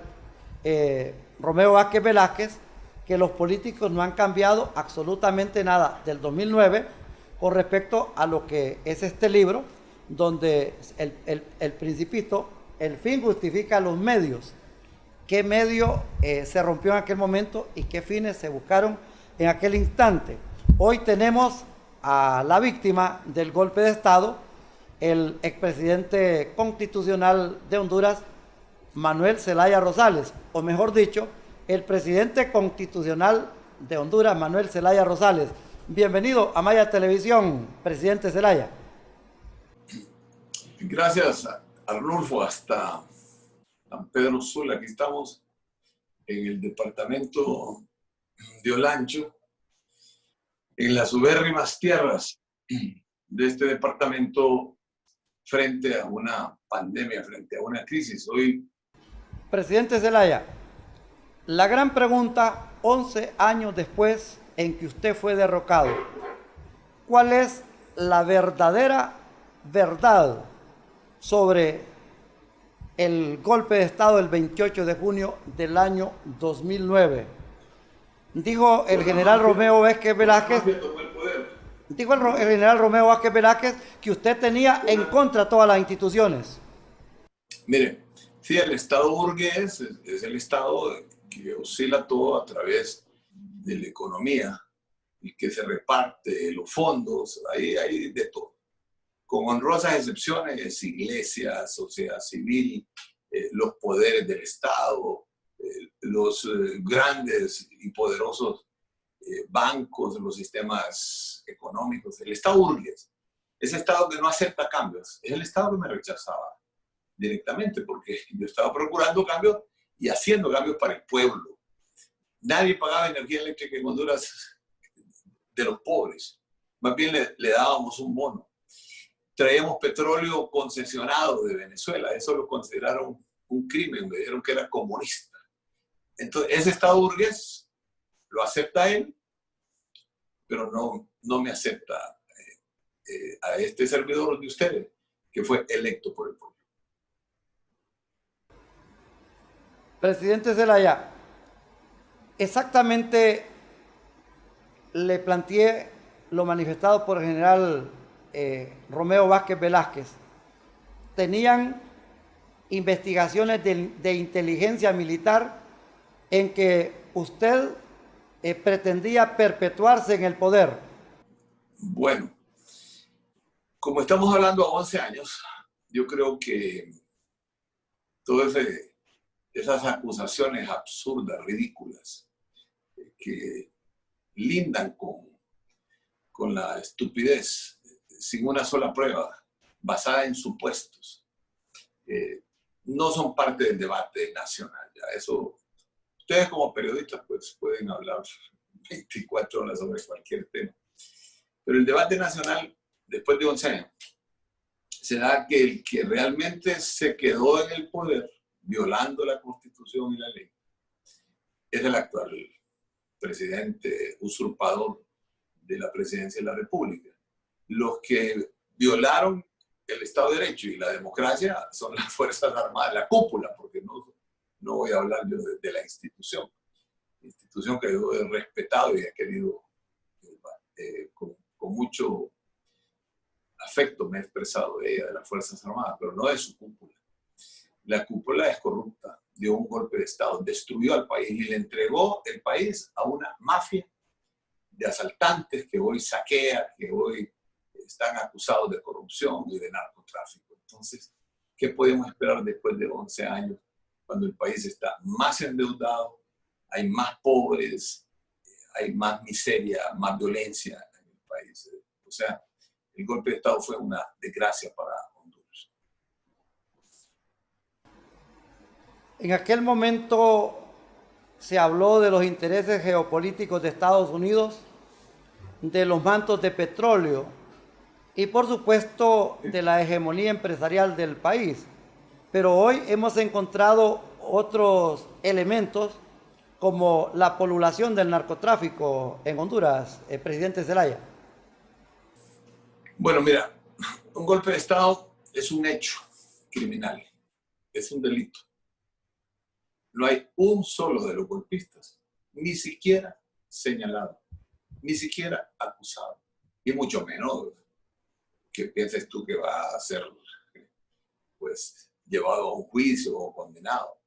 Romeo Vázquez Velázquez que los políticos no han cambiado absolutamente nada del 2009 con respecto a lo que es este libro, donde el principito, el fin justifica los medios. ¿Qué medio se rompió en aquel momento y qué fines se buscaron en aquel instante? Hoy tenemos a la víctima del golpe de Estado, el expresidente constitucional de Honduras, Manuel Zelaya Rosales, o mejor dicho, el presidente constitucional de Honduras, Manuel Zelaya Rosales. Bienvenido a Maya Televisión, presidente Zelaya. Gracias, Arnulfo, hasta San Pedro Sula. Aquí estamos en el departamento de Olancho, en las ubérrimas tierras de este departamento frente a una pandemia, frente a una crisis. Hoy, presidente Zelaya, la gran pregunta, 11 años después en que usted fue derrocado, ¿cuál es la verdadera verdad sobre el golpe de Estado del 28 de junio del año 2009? Dijo el general Romeo Vázquez Velázquez, que usted tenía en contra todas las instituciones. mire, sí, el Estado burgués es el Estado que oscila todo a través de la economía, y que se reparte los fondos, hay de todo. Con honrosas excepciones, iglesias, sociedad civil, los poderes del Estado, los grandes y poderosos bancos, los sistemas económicos, el Estado burgués. Ese Estado que no acepta cambios, es el Estado que me rechazaba directamente, porque yo estaba procurando cambios y haciendo cambios para el pueblo. Nadie pagaba energía eléctrica en Honduras de los pobres. Más bien le dábamos un bono. Traíamos petróleo concesionado de Venezuela. Eso lo consideraron un crimen. Me dijeron que era comunista. Entonces, ese Estado burgués lo acepta él, pero no me acepta a este servidor de ustedes, que fue electo por el pueblo. Presidente Zelaya, exactamente le planteé lo manifestado por el general Romeo Vázquez Velázquez. Tenían investigaciones de inteligencia militar en que usted pretendía perpetuarse en el poder. Bueno, como estamos hablando a 11 años, yo creo que todas esas acusaciones absurdas, ridículas, que lindan con la estupidez, sin una sola prueba, basada en supuestos, no son parte del debate nacional. Ya eso, ustedes como periodistas pues, pueden hablar 24 horas sobre cualquier tema, pero el debate nacional, después de 11 años, se da que el que realmente se quedó en el poder, violando la Constitución y la ley, es el actual presidente usurpador de la presidencia de la República. Los que violaron el Estado de Derecho y la democracia son las Fuerzas Armadas, la cúpula, porque no voy a hablar yo de la institución que yo he respetado y he querido con mucho afecto me he expresado de ella, de las Fuerzas Armadas, pero no de su cúpula. La cúpula es corrupta, dio un golpe de Estado, destruyó al país y le entregó el país a una mafia de asaltantes que hoy saquea, que hoy están acusados de corrupción y de narcotráfico. Entonces, ¿qué podemos esperar después de 11 años cuando el país está más endeudado, hay más pobres, hay más miseria, más violencia en el país? O sea, el golpe de Estado fue una desgracia para Honduras. En aquel momento se habló de los intereses geopolíticos de Estados Unidos, de los mantos de petróleo y por supuesto de la hegemonía empresarial del país. Pero hoy hemos encontrado otros elementos como la polulación del narcotráfico en Honduras, presidente Zelaya. Bueno, mira, un golpe de Estado es un hecho criminal, es un delito. No hay un solo de los golpistas, ni siquiera señalado, ni siquiera acusado, y mucho menos que pienses tú que va a ser pues, llevado a un juicio o condenado.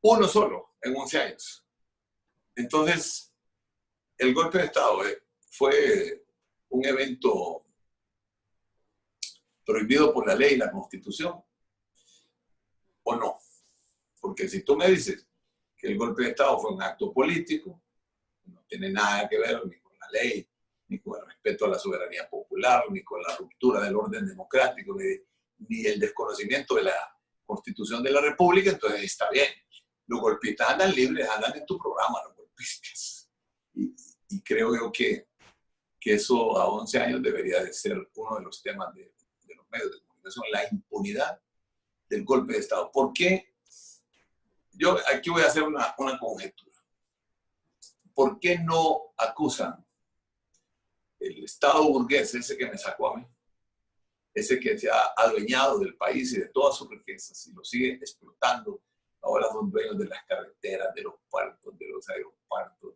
Uno solo en 11 años. Entonces, el golpe de Estado fue un evento prohibido por la ley y la Constitución, ¿o no? Porque si tú me dices que el golpe de Estado fue un acto político, no tiene nada que ver ni con la ley, ni con el respeto a la soberanía popular, ni con la ruptura del orden democrático, ni el desconocimiento de la Constitución de la República, entonces está bien. Los golpistas andan libres, andan en tu programa, los golpistas. Y creo yo que eso a 11 años debería de ser uno de los temas de los medios de comunicación, la impunidad del golpe de Estado. ¿Por qué? Yo aquí voy a hacer una conjetura. ¿Por qué no acusan el Estado burgués, ese que me sacó a mí, ese que se ha adueñado del país y de todas sus riquezas y lo sigue explotando? Ahora son dueños de las carreteras, de los puertos, de los aeropuertos,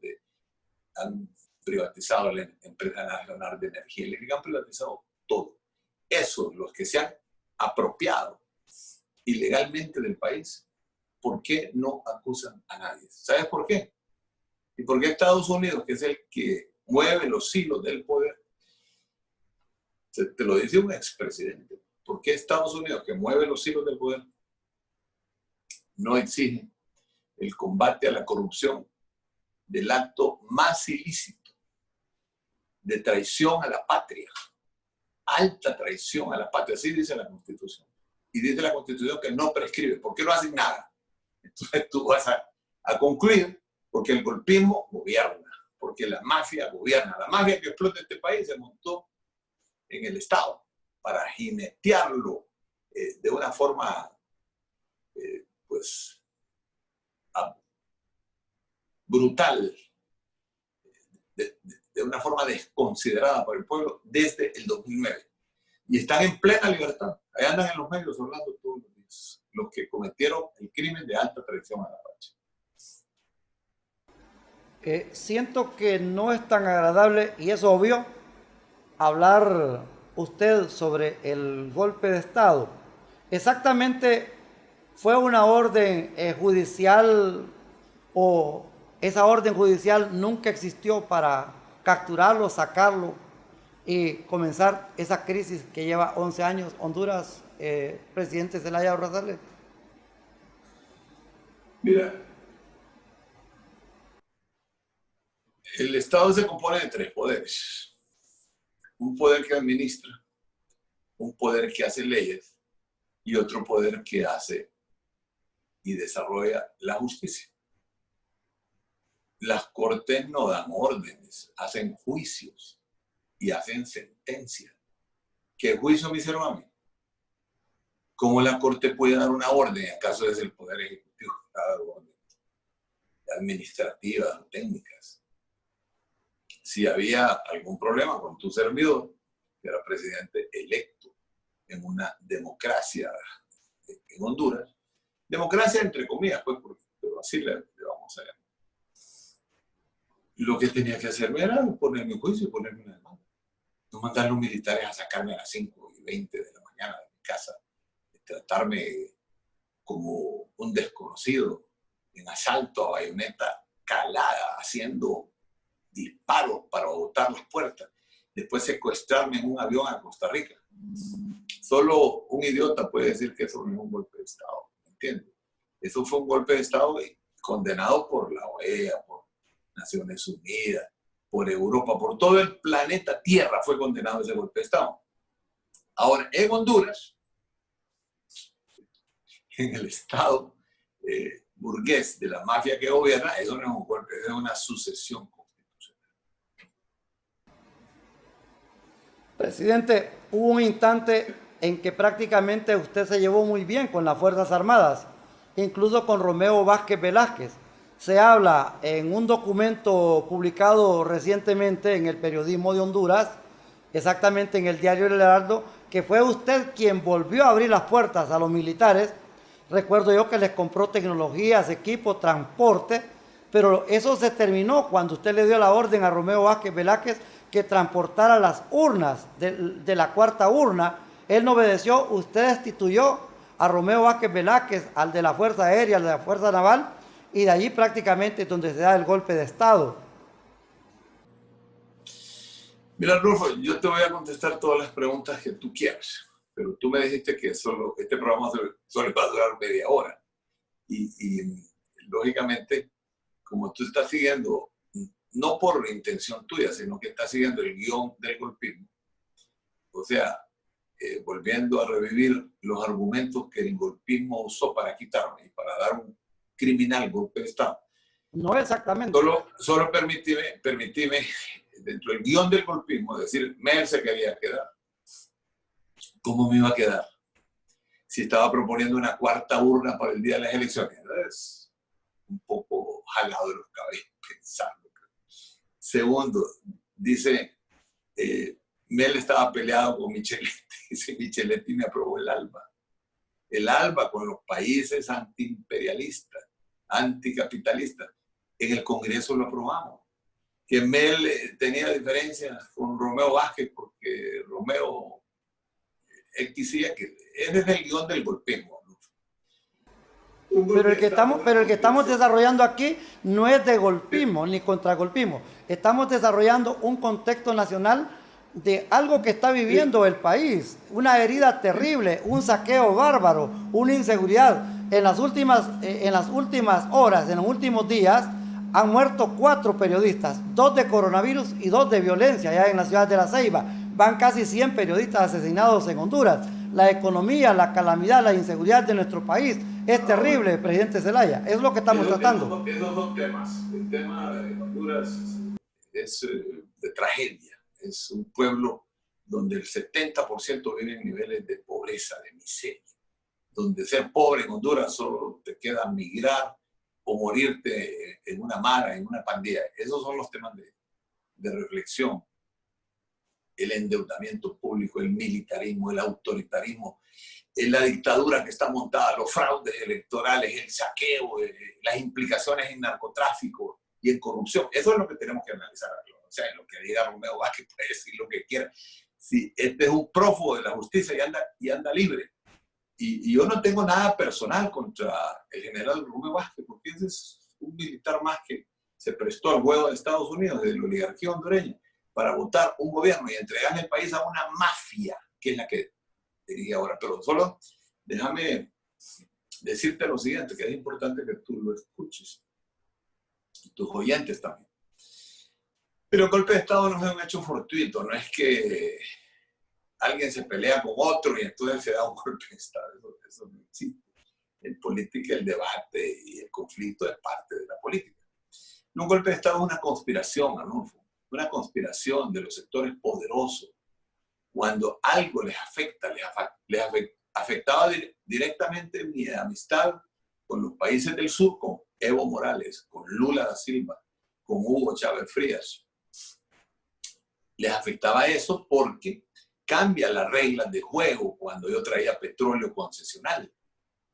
han privatizado la empresa nacional de energía eléctrica, han privatizado todo. Esos, los que se han apropiado ilegalmente del país, ¿por qué no acusan a nadie? ¿Sabes por qué? ¿Y por qué Estados Unidos, que es el que mueve los hilos del poder. Te lo dice un expresidente. ¿Por qué Estados Unidos, que mueve los hilos del poder, no exige el combate a la corrupción del acto más ilícito de traición a la patria? Alta traición a la patria, así dice la Constitución. Y dice la Constitución que no prescribe. ¿Por qué no hacen nada? Entonces tú vas a concluir porque el golpismo gobierna, porque la mafia gobierna. La mafia que explota este país se montó en el Estado para jinetearlo de una forma pues brutal, de una forma desconsiderada por el pueblo desde el 2009. Y están en plena libertad. Ahí andan en los medios hablando todos los días. Los que cometieron el crimen de alta traición a la patria. Siento que no es tan agradable, y es obvio, hablar usted sobre el golpe de Estado. Exactamente, ¿fue una orden judicial o esa orden judicial nunca existió para capturarlo, sacarlo y comenzar esa crisis que lleva 11 años Honduras, presidente Zelaya Rosales? Mira, el Estado se compone de tres poderes. Un poder que administra, un poder que hace leyes y otro poder que hace y desarrolla la justicia. Las cortes no dan órdenes, hacen juicios y hacen sentencias. ¿Qué juicio me hicieron a mí? ¿Cómo la corte puede dar una orden? ¿Acaso es el poder ejecutivo que da órdenes administrativas o técnicas? Si había algún problema con tu servidor, que era presidente electo en una democracia en Honduras, democracia entre comillas, pues, pero así le vamos a llamar. Lo que tenía que hacerme era ponerme un juicio y ponerme una demanda. No mandar a los militares a sacarme a las 5:20 de la mañana de mi casa, tratarme como un desconocido en asalto a bayoneta calada, haciendo disparos para botar las puertas, después secuestrarme en un avión a Costa Rica. Solo un idiota puede decir que eso no es un golpe de Estado, ¿entiendes? Eso fue un golpe de Estado condenado por la OEA, por Naciones Unidas, por Europa, por todo el planeta Tierra fue condenado ese golpe de Estado. Ahora, en Honduras, en el Estado burgués de la mafia que gobierna, eso no es un golpe, es una sucesión constitucional. Presidente, hubo un instante en que prácticamente usted se llevó muy bien con las Fuerzas Armadas, incluso con Romeo Vázquez Velázquez. Se habla en un documento publicado recientemente en el periodismo de Honduras, exactamente en el diario El Heraldo, que fue usted quien volvió a abrir las puertas a los militares. Recuerdo yo que les compró tecnologías, equipo, transporte, pero eso se terminó cuando usted le dio la orden a Romeo Vázquez Velázquez que transportara las urnas de la cuarta urna. Él no obedeció, usted destituyó a Romeo Vázquez Velázquez, al de la Fuerza Aérea, al de la Fuerza Naval, y de allí prácticamente es donde se da el golpe de Estado. Mira, Rufo, yo te voy a contestar todas las preguntas que tú quieras, pero tú me dijiste que este programa solo va a durar media hora. Y lógicamente, como tú estás siguiendo, no por intención tuya, sino que estás siguiendo el guión del golpismo, o sea, volviendo a revivir los argumentos que el golpismo usó para quitarme y para dar un criminal golpe de Estado. No exactamente. Solo permíteme, dentro del guión del golpismo, decir, Mel se quería quedar. ¿Cómo me iba a quedar? Si estaba proponiendo una cuarta urna para el día de las elecciones. Es un poco jalado de los cabellos pensando. Segundo, dice, Mel estaba peleado con Micheletti. Dice, Micheletti me aprobó el ALBA. El ALBA con los países antiimperialistas, anticapitalistas. En el Congreso lo aprobamos. Que Mel tenía diferencias con Romeo Vázquez porque Romeo exigía que es desde el guión del golpismo. Pero el que estamos desarrollando aquí no es de golpismo ni contragolpismo. Estamos desarrollando un contexto nacional de algo que está viviendo el país, una herida terrible, un saqueo bárbaro, una inseguridad. En las últimas horas, en los últimos días, han muerto 4 periodistas, 2 de coronavirus y 2 de violencia, allá en la ciudad de La Ceiba. Van casi 100 periodistas asesinados en Honduras. La economía, la calamidad, la inseguridad de nuestro país es terrible, presidente Zelaya. Es lo que estamos tratando. Esos dos temas. El tema de Honduras es de tragedia. Es un pueblo donde el 70% vive en niveles de pobreza, de miseria. Donde ser pobre en Honduras solo te queda migrar o morirte en una mara, en una pandilla. Esos son los temas de reflexión. El endeudamiento público, el militarismo, el autoritarismo, la dictadura que está montada, los fraudes electorales, el saqueo, las implicaciones en narcotráfico y en corrupción. Eso es lo que tenemos que analizar. O sea, lo que diga Romeo Vázquez puede decir lo que quiera. Si este es un prófugo de la justicia y anda libre. Y yo no tengo nada personal contra el general Romeo Vázquez, porque ese es un militar más que se prestó al juego de Estados Unidos, de la oligarquía hondureña, para votar un gobierno y entregarle el país a una mafia, que es la que dirige ahora. Pero solo déjame decirte lo siguiente, que es importante que tú lo escuches, y tus oyentes también. Pero el golpe de Estado no es un hecho fortuito, no es que alguien se pelea con otro y entonces se da un golpe de Estado. Eso no existe. En política el debate y el conflicto es parte de la política. Un golpe de Estado es una conspiración, Arnulfo, una conspiración de los sectores poderosos. Cuando algo les afecta, afectaba directamente mi amistad con los países del sur, con Evo Morales, con Lula da Silva, con Hugo Chávez Frías. Les afectaba eso porque cambia las reglas de juego cuando yo traía petróleo concesional.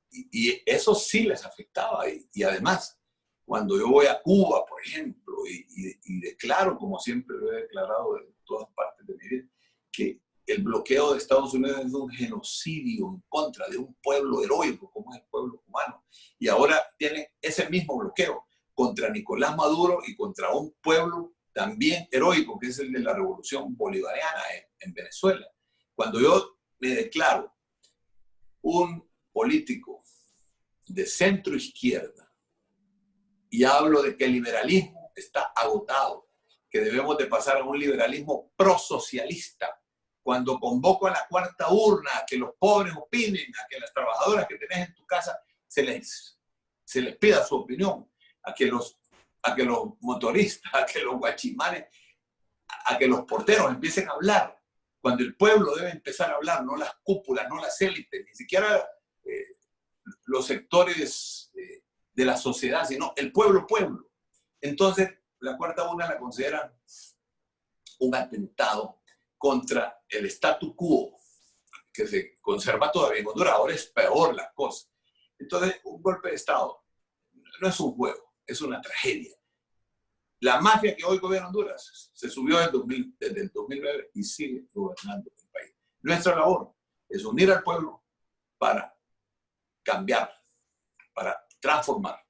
Y eso sí les afectaba. Y además, cuando yo voy a Cuba, por ejemplo, y declaro, como siempre lo he declarado en todas partes de mi vida, que el bloqueo de Estados Unidos es un genocidio en contra de un pueblo heroico como es el pueblo cubano. Y ahora tiene ese mismo bloqueo contra Nicolás Maduro y contra un pueblo también heroico, que es el de la revolución bolivariana en Venezuela. Cuando yo me declaro un político de centro izquierda y hablo de que el liberalismo está agotado, que debemos de pasar a un liberalismo prosocialista, cuando convoco a la cuarta urna a que los pobres opinen, a que las trabajadoras que tenés en tu casa se les pida su opinión, a que los motoristas, a que los guachimanes, a que los porteros empiecen a hablar, cuando el pueblo debe empezar a hablar, no las cúpulas, no las élites, ni siquiera los sectores de la sociedad, sino el pueblo. Entonces, la cuarta urna la considera un atentado contra el statu quo, que se conserva todavía en Honduras. Ahora es peor la cosa. Entonces, un golpe de Estado no es un juego, es una tragedia. La mafia que hoy gobierna Honduras se subió desde el 2009 y sigue gobernando el país. Nuestra labor es unir al pueblo para cambiar, para transformar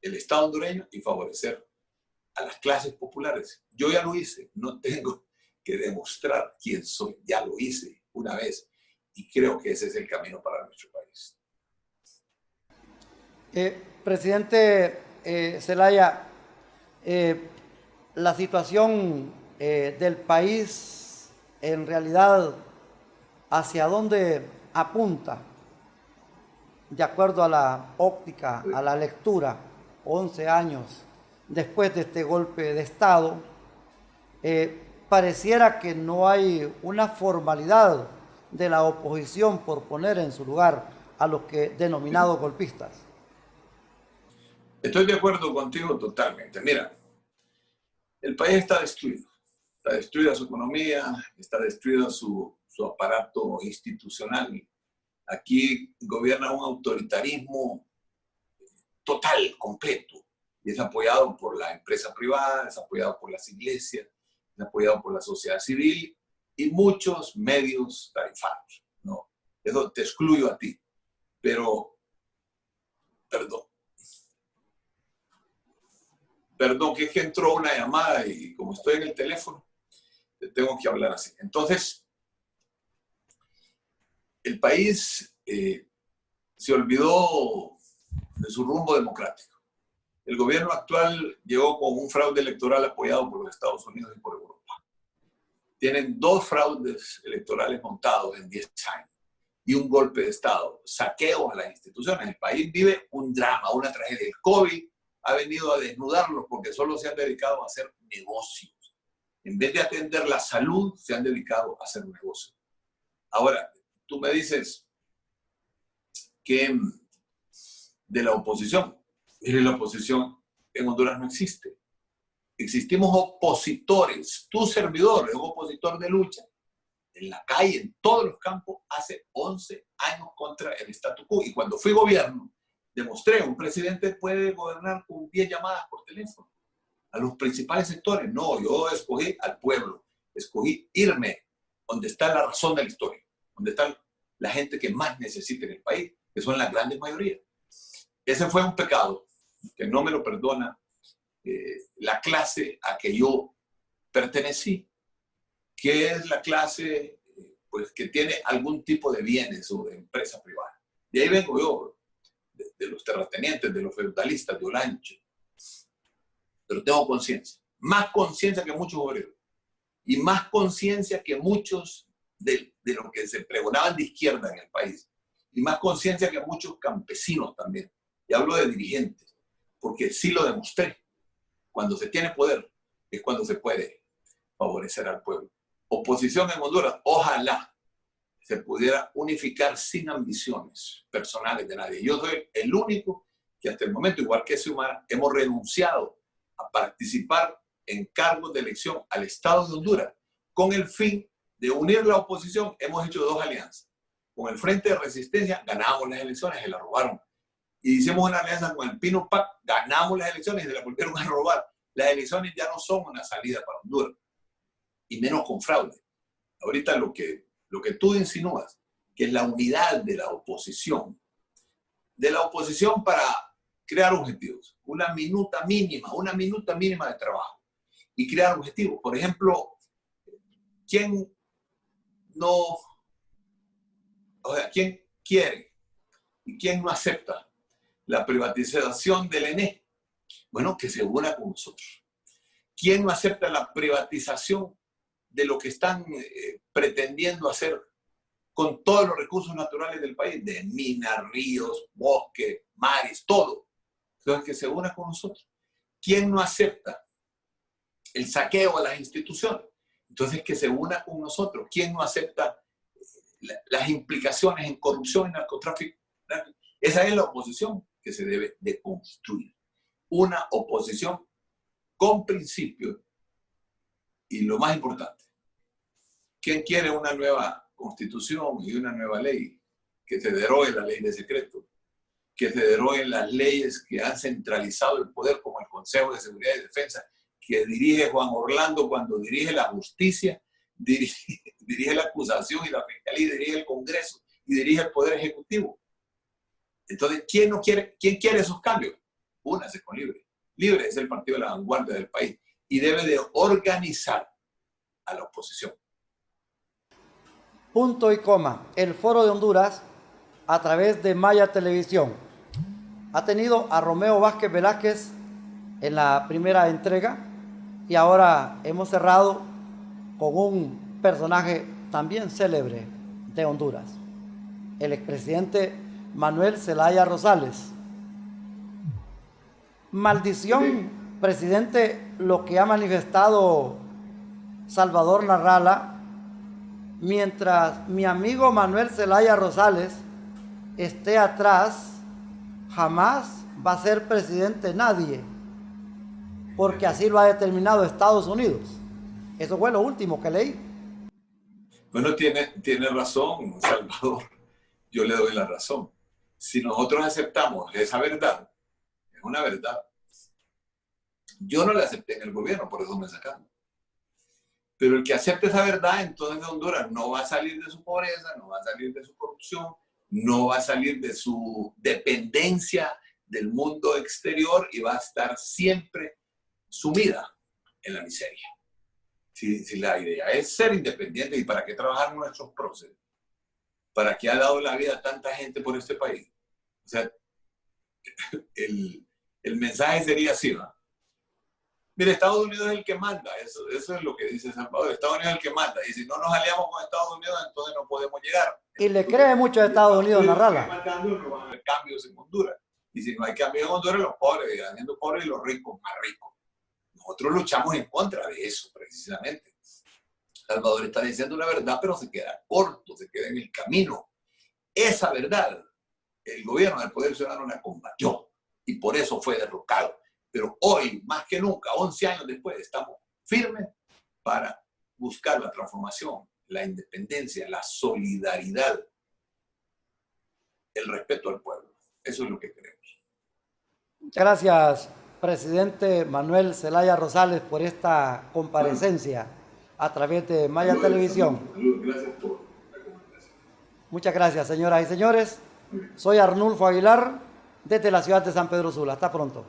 el Estado hondureño y favorecer a las clases populares. Yo ya lo hice, no tengo que demostrar quién soy, ya lo hice una vez y creo que ese es el camino para nuestro país. Presidente Zelaya, la situación del país en realidad hacia dónde apunta, de acuerdo a la óptica, a la lectura, 11 años después de este golpe de Estado, pareciera que no hay una formalidad de la oposición por poner en su lugar a los que denominados golpistas. Estoy de acuerdo contigo totalmente. Mira, el país está destruido. Está destruida su economía, está destruido su aparato institucional. Aquí gobierna un autoritarismo total, completo. Y es apoyado por la empresa privada, es apoyado por las iglesias, es apoyado por la sociedad civil y muchos medios tarifarios, ¿no? Eso te excluyo a ti. Pero, perdón. Perdón, que es que entró una llamada y como estoy en el teléfono, tengo que hablar así. Entonces, el país se olvidó de su rumbo democrático. El gobierno actual llegó con un fraude electoral apoyado por los Estados Unidos y por Europa. Tienen 2 fraudes electorales montados en 10 años y un golpe de Estado, saqueos a las instituciones. El país vive un drama, una tragedia. El COVID ha venido a desnudarlos porque solo se han dedicado a hacer negocios. En vez de atender la salud, se han dedicado a hacer negocios. Ahora, tú me dices que de la oposición, mire, la oposición en Honduras no existe. Existimos opositores. Tu servidor es un opositor de lucha en la calle, en todos los campos, hace 11 años contra el statu quo. Y cuando fui gobierno, demostré, un presidente puede gobernar con 10 llamadas por teléfono a los principales sectores. No, yo escogí al pueblo, escogí irme donde está la razón de la historia, donde está la gente que más necesita en el país, que son las grandes mayorías. Ese fue un pecado que no me lo perdona la clase a que yo pertenecí, que es la clase pues, que tiene algún tipo de bienes o de empresa privada. De ahí vengo yo, de los terratenientes, de los feudalistas, de Olancho. Pero tengo conciencia, más conciencia que muchos obreros, y más conciencia que muchos de lo que se pregonaban de izquierda en el país, y más conciencia que muchos campesinos también. Y hablo de dirigentes, porque sí lo demostré. Cuando se tiene poder es cuando se puede favorecer al pueblo. Oposición en Honduras, ojalá se pudiera unificar sin ambiciones personales de nadie. Yo soy el único que hasta el momento, igual que Xiomara, hemos renunciado a participar en cargos de elección al Estado de Honduras con el fin de unir la oposición. Hemos hecho 2 alianzas. Con el Frente de Resistencia ganamos las elecciones, se las robaron. Y hicimos una alianza con el Pino PAC, ganamos las elecciones y se las volvieron a robar. Las elecciones ya no son una salida para Honduras, y menos con fraude. Ahorita lo que tú insinúas, que es la unidad de la oposición para crear objetivos, una minuta mínima de trabajo y crear objetivos. Por ejemplo, ¿quién quiere y quién no acepta la privatización del ENE? Bueno, que se una con nosotros. ¿Quién no acepta la privatización de lo que están pretendiendo hacer con todos los recursos naturales del país? De minas, ríos, bosques, mares, todo. Entonces, que se una con nosotros. ¿Quién no acepta el saqueo a las instituciones? Entonces, que se una con nosotros. ¿Quién no acepta las implicaciones en corrupción y narcotráfico? Esa es la oposición que se debe de construir. Una oposición con principios y lo más importante, ¿quién quiere una nueva constitución y una nueva ley? Que se derogue la ley de secreto, que se deroguen las leyes que han centralizado el poder, como el Consejo de Seguridad y Defensa, que dirige Juan Orlando cuando dirige la justicia, dirige la acusación y la fiscalía, dirige el Congreso y dirige el Poder Ejecutivo. Entonces, ¿quién quiere esos cambios? Únase con Libre. Libre es el partido de la vanguardia del país y debe de organizar a la oposición. Punto y coma. El Foro de Honduras, a través de Maya Televisión, ha tenido a Romeo Vázquez Velázquez en la primera entrega y ahora hemos cerrado con un personaje también célebre de Honduras, el expresidente Manuel Zelaya Rosales. Maldición, presidente, lo que ha manifestado Salvador Narrala, mientras mi amigo Manuel Zelaya Rosales esté atrás, jamás va a ser presidente nadie, porque así lo ha determinado Estados Unidos. Eso fue lo último que leí. Bueno, tiene razón, Salvador. Yo le doy la razón. Si nosotros aceptamos esa verdad, es una verdad. Yo no la acepté en el gobierno, por eso me sacaron. Pero el que acepte esa verdad, entonces Honduras no va a salir de su pobreza, no va a salir de su corrupción, no va a salir de su dependencia del mundo exterior y va a estar siempre sumida en la miseria. Si la idea es ser independiente, ¿y para qué trabajar nuestros próceres? ¿Para qué ha dado la vida a tanta gente por este país? O sea, el mensaje sería así, ¿no? Mire, Estados Unidos es el que manda, eso es lo que dice Salvador. Estados Unidos es el que manda, y si no nos aliamos con Estados Unidos, entonces no podemos llegar. Y le cree mucho a Estados Unidos, Narrala. No van a haber cambios en Honduras. Y si no hay cambios en Honduras, los pobres irán siendo pobres y los ricos más ricos. Nosotros luchamos en contra de eso, precisamente. Salvador está diciendo una verdad, pero se queda corto, se queda en el camino. Esa verdad, el gobierno del Poder Ciudadano la combatió y por eso fue derrocado. Pero hoy, más que nunca, 11 años después, estamos firmes para buscar la transformación, la independencia, la solidaridad, el respeto al pueblo. Eso es lo que queremos. Gracias, presidente Manuel Zelaya Rosales, por esta comparecencia a través de Maya Televisión. Gracias por la comunicación. Muchas gracias, señoras y señores. Soy Arnulfo Aguilar, desde la ciudad de San Pedro Sula. Hasta pronto.